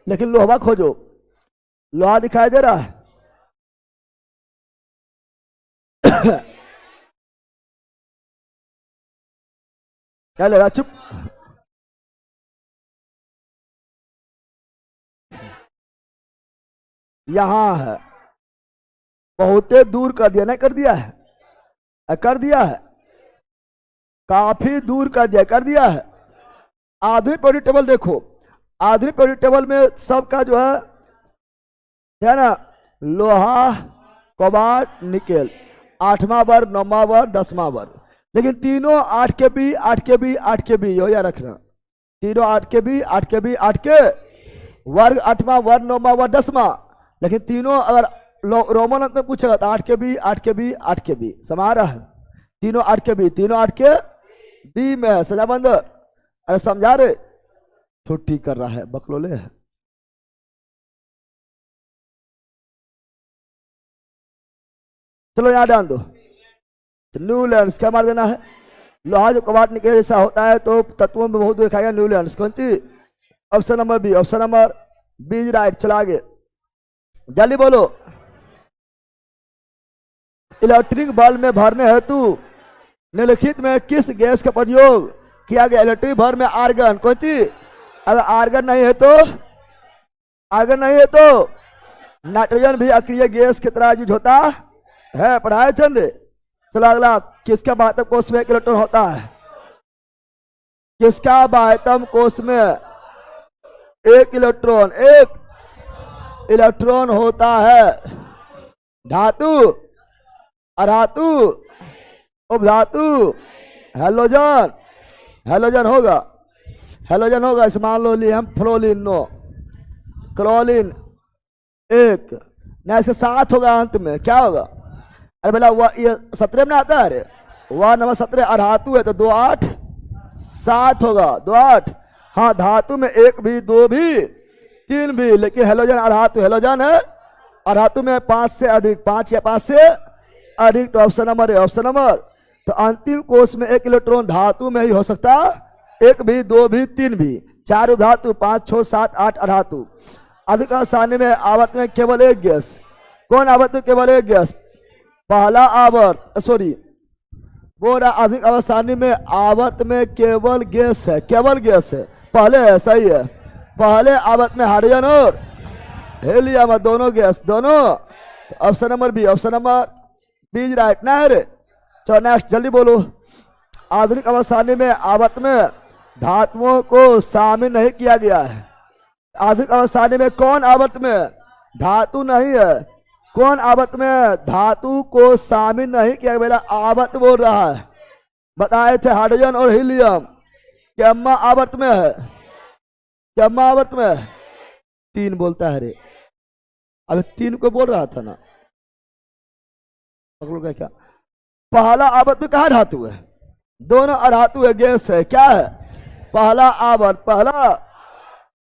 लेकिन लोहा खोजो, लोहा दिखाई दे रहा है? क्या लगा? चुप। यहां है, बहुत दूर कर दिया, नहीं कर दिया है? कर दिया है, काफी दूर कर दिया, कर दिया है। आधुनिक पीरियोडिक टेबल देखो, आधुनिक पीरियोडिक टेबल में सबका जो है ना, लोहा कोबाल्ट निकेल 8वां वर्ग 9वां वर्ग 10वां वर्ग, लेकिन तीनों 8 के बी 8 के बी 8 के बी, याद रखना, तीनों 8 के बी 8 के बी 8 के वर्ग 8वां वर्ग 9वां वर्ग 10वां, लेकिन तीनों अगर रोमन अंक में पूछेगा तो 8 के बी 8 के बी 8 के बी समा रहा है। तीनों 8 के बी, तीनों 8 के बी में सजा बंद। अरे समझा रहे? छुट्टी कर रहा है, बकलोले है। चलो यहां ध्यान दो। न्यूलैंड्स क्या मार देना है? लोहा जो कोबाल्ट निकेल जैसा होता है तो तत्वों में बहुत देखा गया। न्यूलैंड्स कौन सी? Option number B, option number B right. चला आगे जल्दी बोलो। इलेक्ट्रिक बल्ब में भरने हेतु निम्नलिखित में किस गैस का प्रयोग किया गया? इलेक्ट्रिक बल्ब में आर्गन, कौन सी? अगर आर्गन नहीं है तो, आर्गन नहीं है तो नाइट्रोजन भी अक्रिय गैस की तरह यूज होता है, पढ़ाए थे। चलो अगला, किसका बाह्यतम कोष में 1 इलेक्ट्रॉन होता है? किसका बाह्यतम कोष में 1 इलेक्ट्रॉन, 1 इलेक्ट्रॉन होता है? धातु, अधातु, उपधातु, हेलोजन, हेलोजन होगा, हेलोजन होगा। इस मान लो लिए हम फ्लोरीन, नो क्लोरीन 1 ना, इसके साथ होगा अंत में, क्या होगा? अरे भला वह ये 17 में आता है, अरे वह नंबर 17 अधातु है तो 2 8 7 होगा, 2 8। हाँ धातु में 1 भी 2 भी 3 भी, लेकिन हेलोजन अधातु, हेलोजन है अधातु में 5 से अधिक, 5 या 5 से अधिक, तो ऑप्शन नंबर है, ऑप्शन नंबर। तो अंतिम कोष में 1 इलेक्ट्रॉन धातु में ही हो सकता, 1 भी 2 भी 3 भी, 4 धातु, 5 6 7 8 अधातु। अधिक आसानी में आवर्त में केवल 1 गैस, कौन आवर्त में केवल 1 गैस? पहला आवर्त, सॉरी वो रहा आधुनिक अवसानी में आवर्त में केवल गैस है, केवल गैस है। पहले है, सही है, पहले आवर्त में हाइड्रोजन और हीलियम, दोनों गैस, दोनों। Option number B, option number B right ना है रे। चलो नेक्स्ट जल्दी बोलो। आधुनिक अवसानी में आवर्त में धातुओं को शामिल नहीं किया गया है। आधुनिक अवसानी में कौन आवर्त में धातु नहीं है, कौन आवर्त में धातु को शामिल नहीं किया गया? आवर्त बोल रहा है, बताए थे हाइड्रोजन और हीलियम। कैम्मा आवर्त में है, कैम्मा आवर्त में है। 3 बोलता है रे, अभी 3 को बोल रहा था ना, पकड़ो क्या। पहला आवर्त में कहा धातु है? दोनों अधातु है, गैस है, क्या है? पहला आवर्त, पहला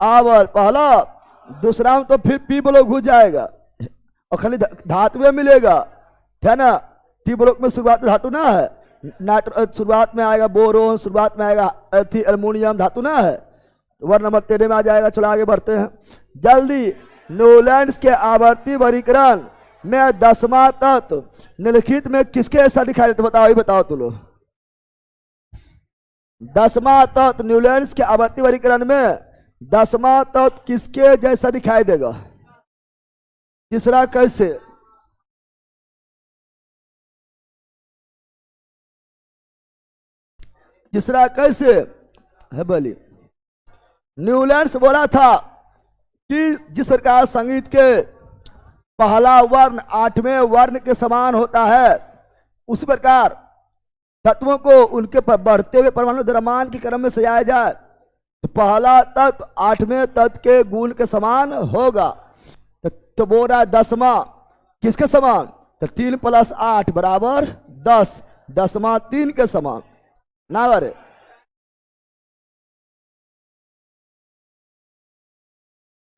आवर्त, पहला। दूसरा में तो फिर पी ब्लॉक घुस जाएगा और खाली धातु में मिलेगा, है ना। पी ब्लॉक में शुरुआत धातु ना है, शुरुआत में आएगा बोरोन, शुरुआत में आएगा एल्युमिनियम, धातु ना है। वर्ड नंबर 13 में आ जाएगा। चलो आगे बढ़ते हैं जल्दी। न्यूलैंड्स के आवर्ती वर्गीकरण में 10वां तत्व निम्नलिखित में किसके ऐसा दिखाई देता? बताओ, ही बताओ तुम लोग। 10वां तत्व न्यूलैंड्स के आवर्ती वर्गीकरण में 10वां तत्व किसके जैसा दिखाई देगा? तीसरा कैसे? तीसरा कैसे है बोली? न्यूलैंड्स बोला था कि जिस प्रकार संगीत के पहला वर्ण 8वें वर्ण के समान होता है, उसी प्रकार तत्वों को उनके पर बढ़ते हुए परमाणु द्रव्यमान के क्रम में सजाया जाए तो पहला तत्व 8वें तत्व के गुण के समान होगा। तो बोला 10वां किसके समान? तो 3 + 8 बराबर 10, 10वां 3 के समान ना बरे।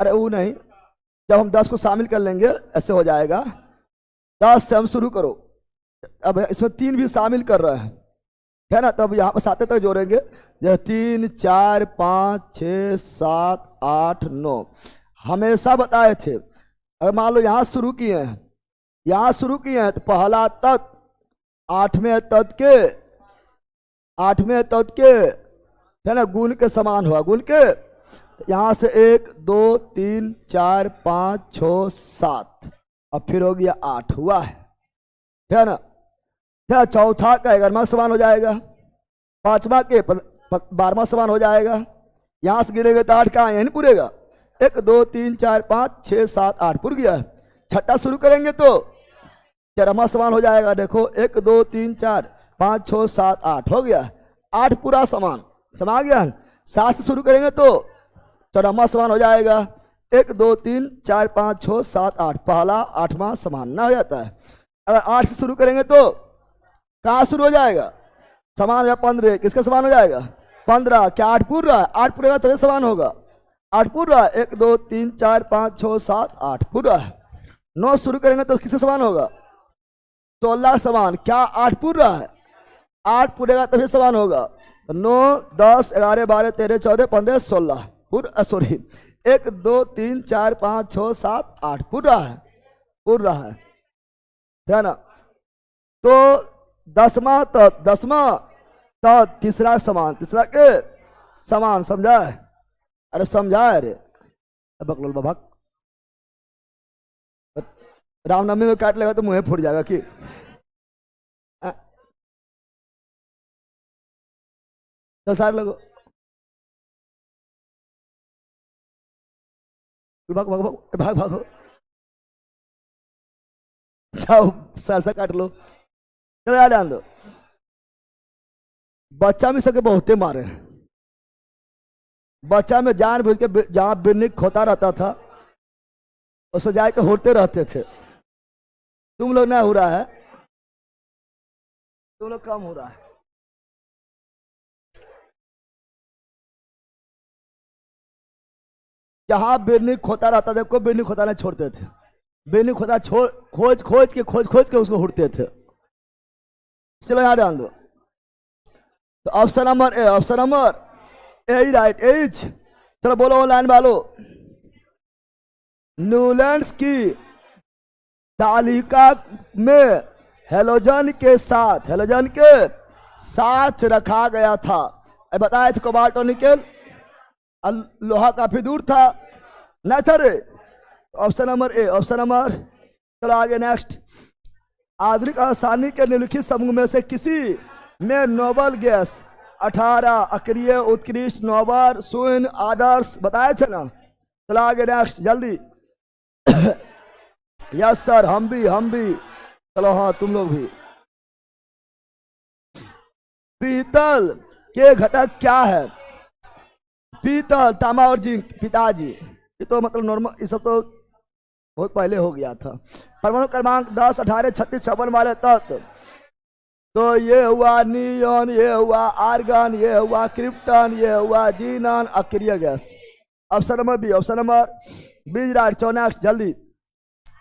अरे वो नहीं, जब हम 10 को शामिल कर लेंगे ऐसे हो जाएगा। 10 से हम शुरू करो, अब इसमें 3 भी शामिल कर रहे हैं, है ना। तब यहाँ पर 7 तक जोड़ेंगे, जैसे 3 4 5 6 7 8 9 हमेशा बताए थे। अगर मान लो यहाँ शुरू किए हैं, यहाँ शुरू किए हैं तो पहला तत्व 8वें तत्व के, 8वें तत्व के, है ना, गुण के समान हुआ, गुण के। यहां से 1 2 3 4 5 6 7 अब फिर हो गया 8 हुआ है ना। क्या चौथा का 11वां समान हो जाएगा, 5वां के 12वां समान हो जाएगा। यहां से गिरेगा तो 8 का यही पूरेगा। 1 2 3 4 5 6 7 8 पूर गया। छठा शुरू करेंगे तो 13वां समान हो जाएगा। देखो 1 2 3 4 5 6 7 8 हो गया, 8 पूरा समान समा गया। 7 से शुरू करेंगे तो 14वां समान हो जाएगा। 1 2 3 4 5 6 7 8 पहला 8वां समान ना हो जाता है। अगर 8 से शुरू करेंगे तो कहाँ शुरू हो जाएगा? समान या 15 किसका समान हो जाएगा? 15। क्या 8 पूर रहा है? 8 पूरेगा तभी समान होगा। 8 पूर रहा है। 1 2 3 4 5 6 7 8 पूर रहा है। 9 शुरू करेंगे तो किससे समान होगा? 16 समान। क्या 8 पूर रहा है? 8 पूरेगा तभी समान होगा। तो 9 10 11 12 13 14 15 16 सॉरी 1 2 3 4 5 6 7 8 पूर रहा है, पूर रहा है ना। तो 10वां तो तीसरा समान, तीसरा के समान, समझा है? अरे समझा है रे बकलोल बाबा। रामनवमी में काट लेगा तो मुंह फूट जाएगा कि चल सारे लोग भाग भाग भाग भाग भागो, जाओ सरसा काट लो। चलो यार ध्यान दो, बच्चा में सके बहुते मारे। बच्चा में जान बुझ के जहां बिन्नी खोता रहता था उसको जाके होते रहते थे। तुम लोग ना हो रहा है, तुम लोग कम हो रहा है। जहां बिन्नी खोता रहता था, कोई बिन्नी खोता नहीं छोड़ते थे। बिन्नी खोता छोड़ खोज खोज के उसको उड़ते थे। चलो यहाँ ध्यान दो। तो option number A, option number A right A's. चलो बोलो ऑनलाइन वालों, न्यूलैंड्स की तालिका में हेलोजन के साथ, हेलोजन के साथ रखा गया था। बताया थे कोबाल्ट और निकेल, लोहा काफी दूर था नहीं था रे। Option number A, option number. चलो आगे नेक्स्ट। आधुनिक आसानी के निम्नलिखित समूह में से किसी में नोबल गैस 18 अक्रिय, उत्कृष्ट, नोबल, शून्य, आदर्श बताए थे ना। चलो आगे नेक्स्ट जल्दी। यस सर, हम भी। चलो हाँ तुम लोग भी। पीतल के घटक क्या है? पीतल, तांबा और जिंक। पिताजी ये तो मतलब नॉर्मल, ये सब तो बहुत पहले हो गया था। परमाणु क्रमांक 10, 18, 36, 56 वाले तत्व तो ये हुआ नियॉन, ये हुआ आर्गन, ये हुआ क्रिप्टन, ये हुआ जीनन, अक्रिय gas. Option number B, option number B right. 14 जल्दी।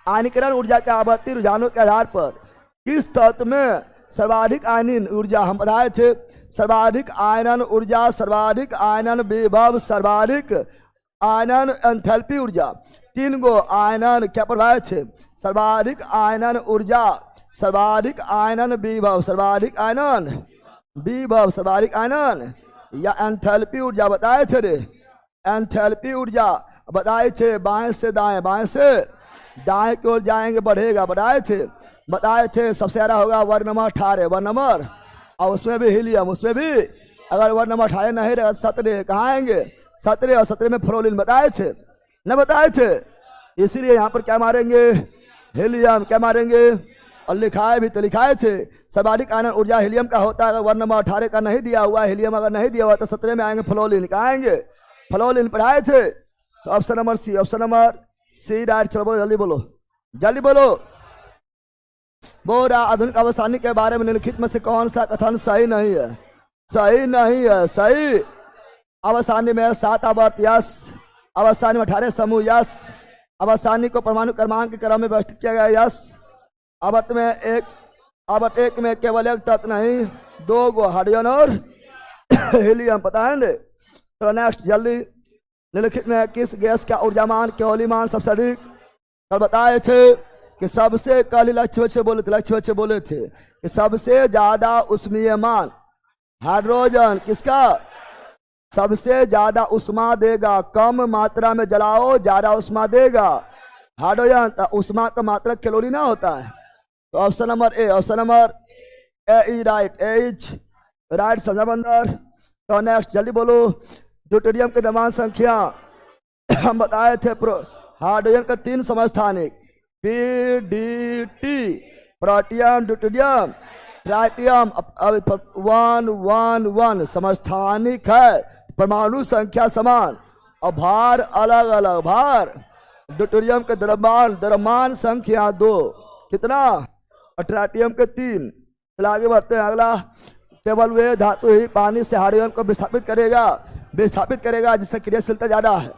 आयनीकरण ऊर्जा के आवर्ती रुझानों के आधार पर किस तत्व में सर्वाधिक आयनीन ऊर्जा, हम बताए थे सर्वाधिक आयनन ऊर्जा, सर्वाधिक आयनन विभव, सर्वाधिक आयनन एंथैल्पी ऊर्जा, 3 गो आयनन क्या पढ़ाए थे? सर्वाधिक आयनन ऊर्जा, सर्वाधिक आयनन विभव, सर्वाधिक आयनन विभव, सर्वाधिक आयनन या एंथैल्पी ऊर्जा बताए थे रे। एंथैल्पी ऊर्जा बताए थे। बाएं से दाएं, बाएं से दाएं की ओर जाएंगे बढ़ेगा, बताए थे सबसे ज्यादा होगा वर्ग नंबर 18, वर्ग नंबर, और उसमें भी हीलियम, उसमें भी अगर वर्ग नंबर 18 नहीं रहेगा 17 कहाँ आएंगे? 17, और 17 में फ्लोरीन बताए थे न, बताए थे। इसीलिए यहाँ पर क्या मारेंगे? हीलियम। क्या मारेंगे? और लिखाए भी तो लिखाए थे सर्वाधिक आयनन ऊर्जा हीलियम का होता है। अगर वर्ग नंबर 18 का नहीं दिया हुआ, हीलियम अगर नहीं दिया हुआ तो 17 में आएंगे फ्लोरीन। कहाँ आएंगे? फ्लोरीन पढ़ाए थे। तो option number C, option number C right. चलो बोलो जल्दी, बोलो जल्दी बोलो। बोरा आधुनिक अवसानी के बारे में निम्नलिखित में से कौन सा कथन सही नहीं है? सही नहीं है। सही अवसानी में 7 आवर्त यस, अवसानी में 18 समूह यस, अवसानी को परमाणु क्रमांक के क्रम में व्यवस्थित किया गया यस, आवर्त एक में केवल एक तत्व नहीं 2 गो हाइड्रोजन और हीलियम पता है ना। तो नेक्स्ट जल्दी। निम्नलिखित में किस गैस का ऊर्जामान केवलीमान सबसे अधिक? कल बताए थे कि सबसे, कल लक्ष्य बच्चे बोले थे कि सबसे ज्यादा उष्मीयमान हाइड्रोजन किसका? सबसे ज्यादा उष्मा देगा। कम मात्रा में जलाओ ज्यादा उष्मा देगा हाइड्रोजन। उष्मा का मात्रा कैलोरी ना होता है। तो option number A, option number A right, H right समझा बंदर। तो नेक्स्ट जल्दी बोलो। ड्यूटेरियम के द्रव्यमान संख्या हम बताए थे हाइड्रोजन का 3 समस्थानिक पीडीटी, प्रोटियम, ड्यूटेरियम, ट्राइटियम 111 समस्थानिक है। परमाणु संख्या समान और भार अलग अलग। भार ड्यूटेरियम के द्रव्यमान संख्या 2 कितना? और ट्राइटियम के 3। चलो आगे बढ़ते हैं। अगला, केवल वे धातु ही पानी से हाइड्रोजन को विस्थापित करेगा जिसका क्रियाशीलता ज्यादा है,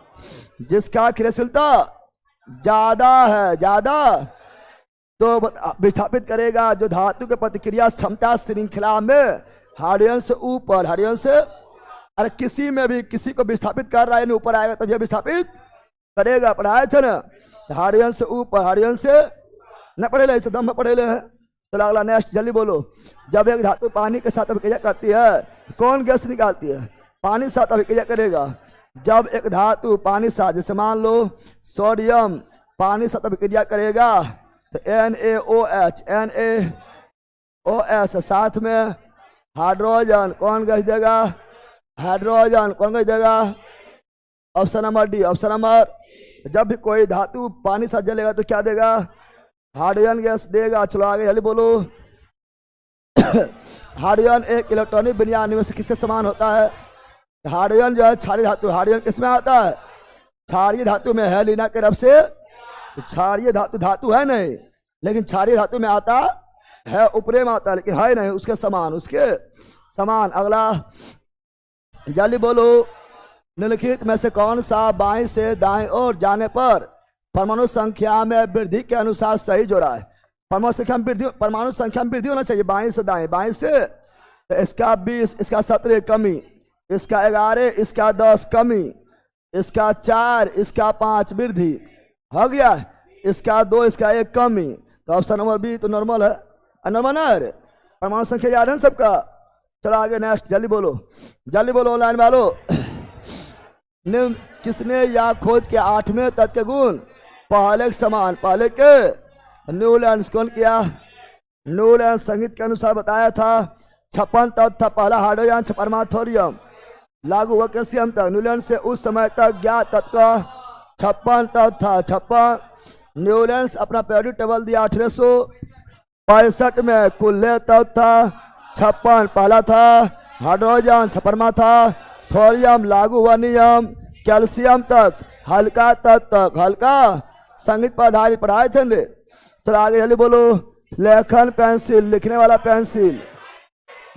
जिसका क्रियाशीलता ज्यादा है, ज्यादा तो विस्थापित करेगा जो धातु के प्रतिक्रिया क्षमता श्रृंखला में हाइड्रोजन से ऊपर, हाइड्रोजन से, अरे किसी में भी किसी को विस्थापित कर रहा है नहीं, ऊपर आएगा तब यह विस्थापित करेगा। पढ़ाए थे ना हाइड्रोजन से ऊपर, हाइड्रोजन से न पढ़े ले, दम में पढ़े ले हैं। चलो अगला नेक्स्ट जल्दी बोलो। जब एक धातु पानी के साथ अभिक्रिया करती है कौन गैस निकालती है? पानी साथ अभिक्रिया करेगा। जब एक धातु पानी साथ, जैसे मान लो सोडियम पानी साथ अभिक्रिया करेगा तो NaOH साथ में हाइड्रोजन कौन गैस देगा? हाइड्रोजन कौन गैस देगा? Option number D, option number. जब भी कोई धातु पानी साथ जलेगा तो क्या देगा? हाइड्रोजन गैस देगा। चलो आगे जल्दी बोलो। हाइड्रोजन एक इलेक्ट्रॉनिक विन्यास में से किसके समान होता है? हाइड्रोजन जो है क्षारीय धातु। हाइड्रोजन किसमें आता है? क्षारीय धातु में है। लीना के रब से क्षारीय धातु है नहीं, लेकिन क्षारीय धातु में आता है, ऊपरे में आता है लेकिन है नहीं उसके समान, उसके समान। अगला जल्दी बोलो। निम्नलिखित में से कौन सा बाएं से दाएं ओर जाने पर परमाणु संख्या में वृद्धि के अनुसार सही जोड़ा है? परमाणु संख्या में वृद्धि होना चाहिए बाएं से दाएं। बाएं से तो इसका 20, इसका 17 कमी, इसका 11, इसका 10 कमी, इसका 4, इसका 5 वृद्धि हो गया, इसका 2, इसका 1 कमी। तो ऑप्शन नंबर बी तो नॉर्मल है। नॉर्मल है, परमाणु संख्या याद है सबका? चलो आगे नेक्स्ट, जल्दी बोलो लाइन वालों। निम्न किसने या खोज के 8वें तत्व के गुण पहले के समान, पहले के न्यूलैंड कौन किया? न्यूलैंड संगीत के अनुसार बताया था। 56 तत्व था पहला हाइड्रोजन छपरमा थोरियम, लागू हुआ कैल्शियम तक। न्यूलैंड से उस समय तक ज्ञात तत्व का 56 तत्व था। 56 न्यूलैंड अपना पीरियोडिक टेबल दिया 1865 में। कुल तत्व था 56, पहला था हाइड्रोजन छपरमा था, थोरियम लागू हुआ नियम, कैल्शियम तक, हल्का तत्व तक, हल्का संगीत पर आधारित पढ़ाए थे ने। चलो आगे जल्दी बोलो। लेखन पेंसिल, लिखने वाला पेंसिल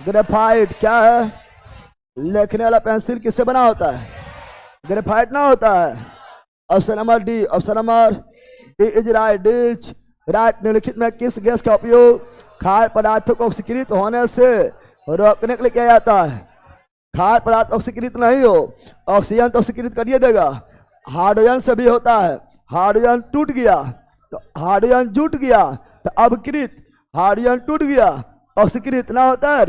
ग्रेफाइट क्या है? लिखने वाला पेंसिल किससे बना होता है? ग्रेफाइट ना होता है। Option number D, option number D is right, ditch right. निम्नलिखित में किस गैस का उपयोग खाद्य पदार्थों को ऑक्सीकृत होने से रोकने के लिए किया जाता है? खाद्य पदार्थ ऑक्सीकृत नहीं हो, ऑक्सीजन तो ऑक्सीकृत करिए देगा। हाइड्रोजन से भी होता है, हाइड्रोजन टूट गया तो हाइड्रोजन जुट गया तो अवकृत, हाइड्रोजन टूट गया ऑक्सीकृत ना होता है।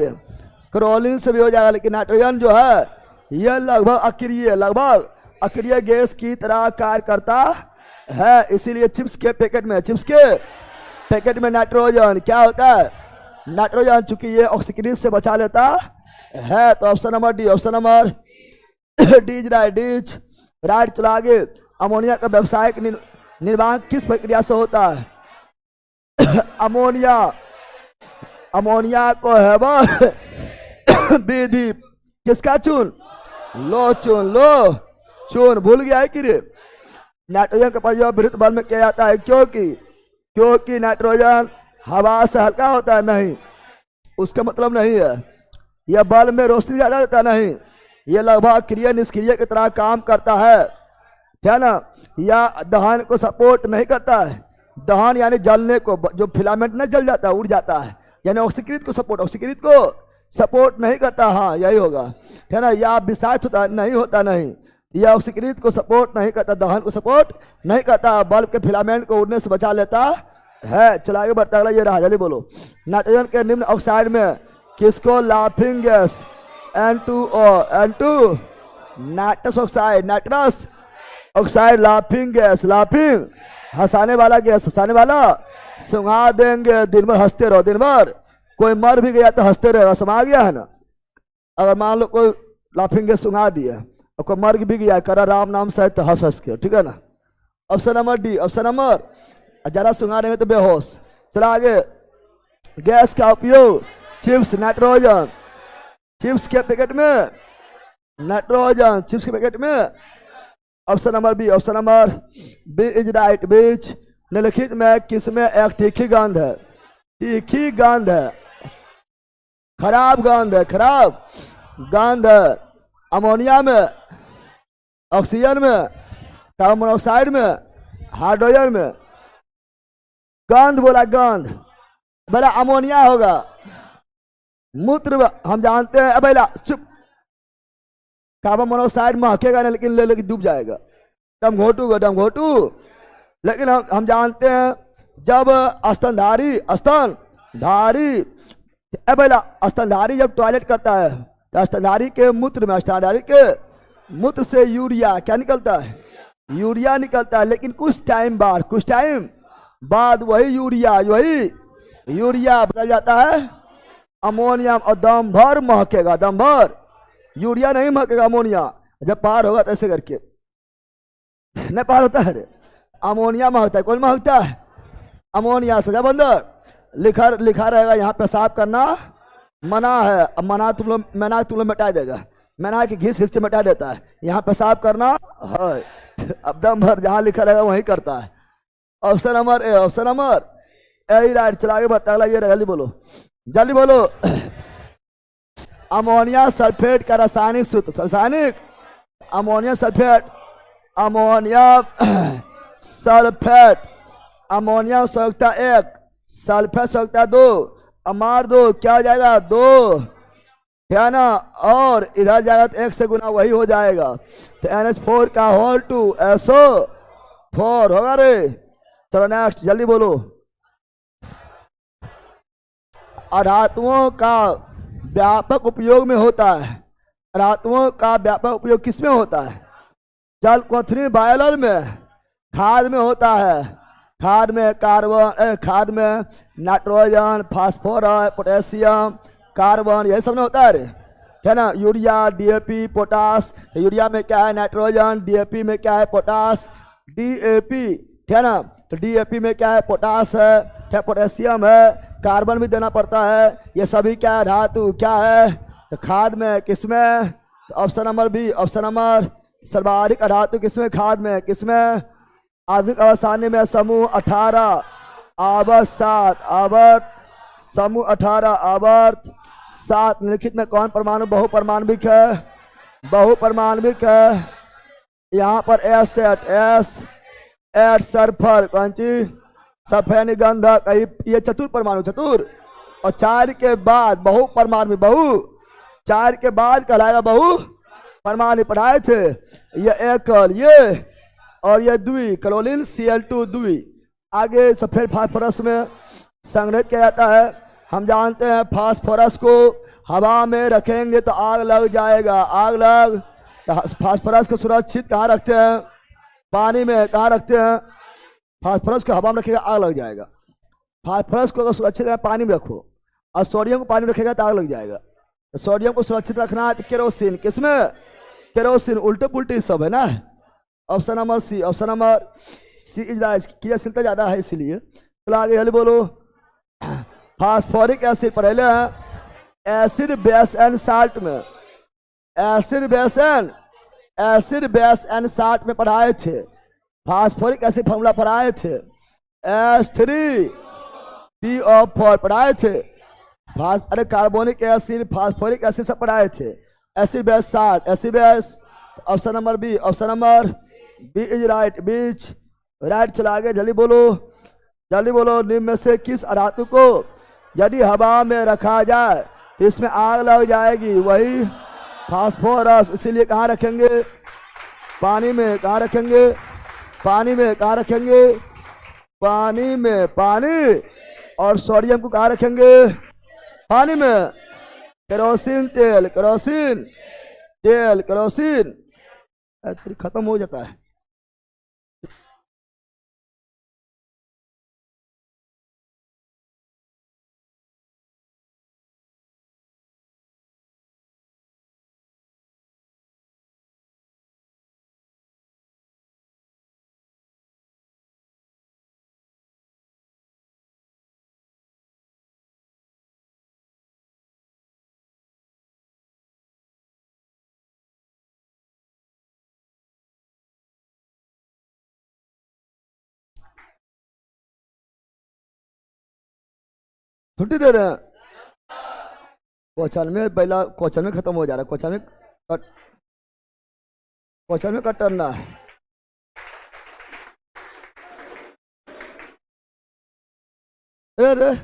क्लोरीन से भी हो जाएगा, लेकिन नाइट्रोजन जो है यह लगभग अक्रिय गैस की तरह कार्य करता है। इसीलिए चिप्स के पैकेट में नाइट्रोजन क्या होता है? नाइट्रोजन, चूंकि ये ऑक्सीकृत से बचा लेता है। तो option number D, option number D is right, ditch right. चलो आगे। अमोनिया का व्यावसायिक निर्माण किस प्रक्रिया से होता है? अमोनिया को हेबर विधि किसका चून? चून भूल गया है कि रे? नाइट्रोजन का प्रयोग विद्युत बल्ब में किया जाता है क्योंकि नाइट्रोजन हवा से हल्का होता है। नहीं, उसका मतलब नहीं है यह बल्ब में रोशनी ज्यादा देता नहीं, यह लगभग क्रिया निष्क्रिय की तरह काम करता है, क्या ना? या दहन को सपोर्ट नहीं करता है। दहन यानी जलने को, जो फिलामेंट न जल जाता है उड़ जाता है, यानी ऑक्सीकृत को सपोर्ट नहीं करता। हाँ यही होगा, है ना? या विषाक्त होता नहीं होता, नहीं, यह ऑक्सीकृत को सपोर्ट नहीं करता, दहन को सपोर्ट नहीं करता, बल्ब के फिलामेंट को उड़ने से बचा लेता है। चलो आगे बढ़ता है, ये रहा, जल्दी बोलो। नाइट्रोजन के निम्न ऑक्साइड में किसको laughing gas N2 nitrous oxide laughing gas, laughing हंसाने वाला गैस, हंसाने वाला, सुंघा देंगे। दिन भर हंसते रहो, दिन भर। कोई मर भी गया तो हंसते रहेगा, समा गया है ना? अगर मान लो कोई लाफिंग गैस सुंघा दिया और कोई मर भी गया, करा राम नाम सहित तो हंस के, ठीक है ना? Option number D, option number, जरा सुंघा देंगे तो बेहोश। चलो आगे। गैस का उपयोग चिप्स, नाइट्रोजन, चिप्स के पैकेट में नाइट्रोजन, चिप्स के पैकेट में। Option number B, option number B is right, बीच निम्नलिखित में किसमें एक तीखी गंध है? तीखी गंध है, खराब गंध है। अमोनिया में, ऑक्सीजन में, कार्बन मोनोऑक्साइड में, हाइड्रोजन में। गंध बोला, गंध बोला अमोनिया होगा। मूत्र हम जानते हैं, अबेला चुप, कार्बन मोनोऑक्साइड महकेगा नहीं, लेकिन ले डूब जाएगा, दम घोटू। लेकिन हम जानते हैं जब स्तनधारी जब टॉयलेट करता है तो स्तनधारी के मूत्र से यूरिया क्या निकलता है? यूरिया निकलता है। लेकिन कुछ टाइम बाद वही यूरिया बदल जाता है अमोनियम और दम भर महकेगा, दम भर। यूरिया नहीं महकेगा, अमोनिया जब पार होगा तो ऐसे करके नहीं पार होता है, अमोनिया महकता है। कौन महकता है? अमोनिया। सजा बंदर लिखा रहेगा यहाँ पेशाब करना मना है। अब मना तुम लोग मिटा देगा, मना की घिस के मिटा देता है। यहाँ पेशाब करना है, अब दम भर जहाँ लिखा रहेगा वहीं करता है। Option number A, option number A right. चला आगे बढ़ता है, ये जल्दी बोलो। अमोनिया सल्फेट का रासायनिक सूत्र, अमोनिया सल्फेट, अमोनिया संयुक्ता 1, सल्फेट संयुक्ता 2, अमार 2 क्या हो जाएगा? 2, है ना? और इधर जाएगा तो 1 से गुना वही हो जाएगा, तो NH4 का होल 2 SO4 होगा रे। चलो नेक्स्ट, जल्दी बोलो। अधातुओं का व्यापक उपयोग में होता है। धातुओं का व्यापक उपयोग किसमें होता है? जल कृत्रिम बायोलॉजी में, खाद में होता है। खाद में कार्बन, खाद में नाइट्रोजन, फास्फोरस, पोटेशियम, कार्बन, यही सब में होता है रे, है ना। Urea, DAP, potash. यूरिया में क्या है? नाइट्रोजन। डीएपी में क्या है? पोटास। डीएपी, है ना। तो डीएपी में क्या है? पोटास है, पोटेशियम है, कार्बन भी देना पड़ता है। ये सभी क्या है? धातु। क्या है? तो खाद में, किसमें? तो option number B, option number. सर्वाधिक धातु किसमें? खाद में। किसमें? आधुनिक अवसानी में समूह 18 आवर्त 7, आवर्त समूह 18 आवर्त 7 निम्नलिखित में कौन परमाणु बहुपरमाणविक है? बहुपरमाणविक है। यहाँ पर एस एट सल्फर, कौन सी? सफेद गंधक, ये चतुर परमाणु, चतुर। और 4 के बाद बहु परमाणु, बहु 4 के बाद कहलाएगा बहु परमाणु। पढ़ाए थे ये एकल, ये और ये द्वि, क्लोरीन Cl2 द्वि। आगे सफेद फास्फोरस में संग्रहित किया जाता है। हम जानते हैं फास्फोरस को हवा में रखेंगे तो आग लग जाएगा, आग लग। तो फास्फोरस को सुरक्षित कहाँ रखते हैं? पानी में। कहाँ रखते हैं? फास्फोरस को हवा में रखेगा आग लग जाएगा। फास्फोरस को अगर सुरक्षित पानी में रखो, और सोडियम को पानी में रखेगा तो आग लग जाएगा। तो सोडियम को सुरक्षित रखना है तो केरोसिन, किसमें? केरोसिन। उल्टे पुल्टे सब है ना। Option number C, option number C is right. क्रियाशीलता ज्यादा है इसीलिए। तो आगे जल्दी बोलो। फास्फोरिक एसिड पढ़े हैं एसिड बेस एंड साल्ट में, एसिड बेस एंड साल्ट में पढ़ाए थे। फास्फोरिक एसिड फॉर्मूला पढ़ाए थे। H3PO4 पढ़ाए थे। अरे कार्बोनिक एसिड, फास्फोरिक एसिड सब पढ़ाए थे। Acid base salt, acid base. Option number B, option number B is right, B's right. चला आगे, जल्दी बोलो, जल्दी बोलो। निम्न में से किस धातु को यदि हवा में रखा जाए तो इसमें आग लग जाएगी? वही फास्फोरस। इसीलिए कहाँ रखेंगे? पानी में। कहाँ रखेंगे? पानी में। कहाँ रखेंगे? पानी में। पानी। और सोडियम को कहाँ रखेंगे? पानी में। केरोसिन तेल, केरोसिन तेल, केरोसिन खत्म हो जाता है। छुट्टी दे रहे हैं। क्वेश्चन में पहला, क्वेश्चन में खत्म हो जा रहा है। क्वेश्चन में कट करना है। अरे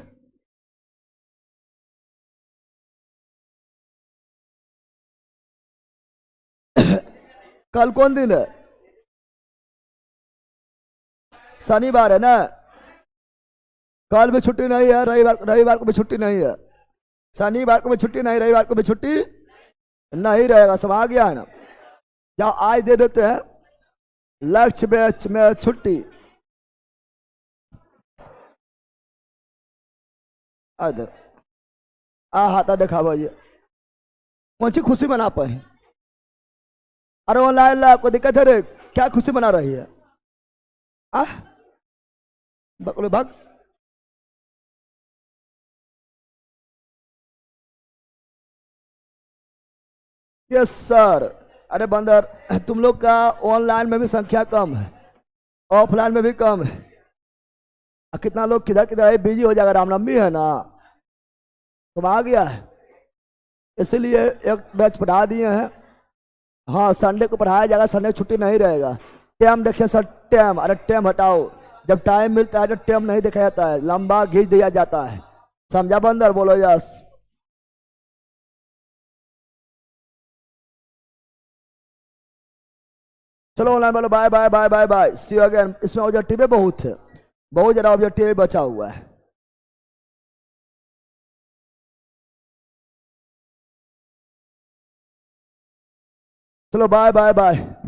कल कौन दिन है? शनिवार है ना। कल भी छुट्टी नहीं है, रविवार को भी छुट्टी नहीं है। शनिवार को भी छुट्टी नहीं, रविवार को भी छुट्टी नहीं रहेगा। सब आ गया है ना। जाओ आज दे देते हैं लक्ष्य बैच में छुट्टी। इधर हाथा देखा भाई, कौन सी खुशी मना पाए? अरे ऑनलाइन ला को दिक्कत है रे, क्या खुशी मना रही है? बोले भाग। Yes sir. अरे बंदर, तुम लोग का ऑनलाइन में भी संख्या कम है, ऑफलाइन में भी कम है। कितना लोग किधर किधर बिजी हो जाएगा। रामनवमी है ना, तुम आ गया है, इसलिए एक बैच पढ़ा दिए हैं। हाँ, संडे को पढ़ाया जाएगा, संडे को छुट्टी नहीं रहेगा। टाइम देखिए सर, टाइम। अरे टाइम हटाओ, जब टाइम मिलता है तो टाइम नहीं देखा जाता है, लंबा खींच दिया जाता है। समझा बंदर? बोलो यस। चलो ऑनलाइन बोलो bye bye bye bye bye, see you again. इसमें ऑब्जेक्टिव बहुत है, बहुत ज्यादा ऑब्जेक्टिव बचा हुआ है। चलो बाय बाय बाय।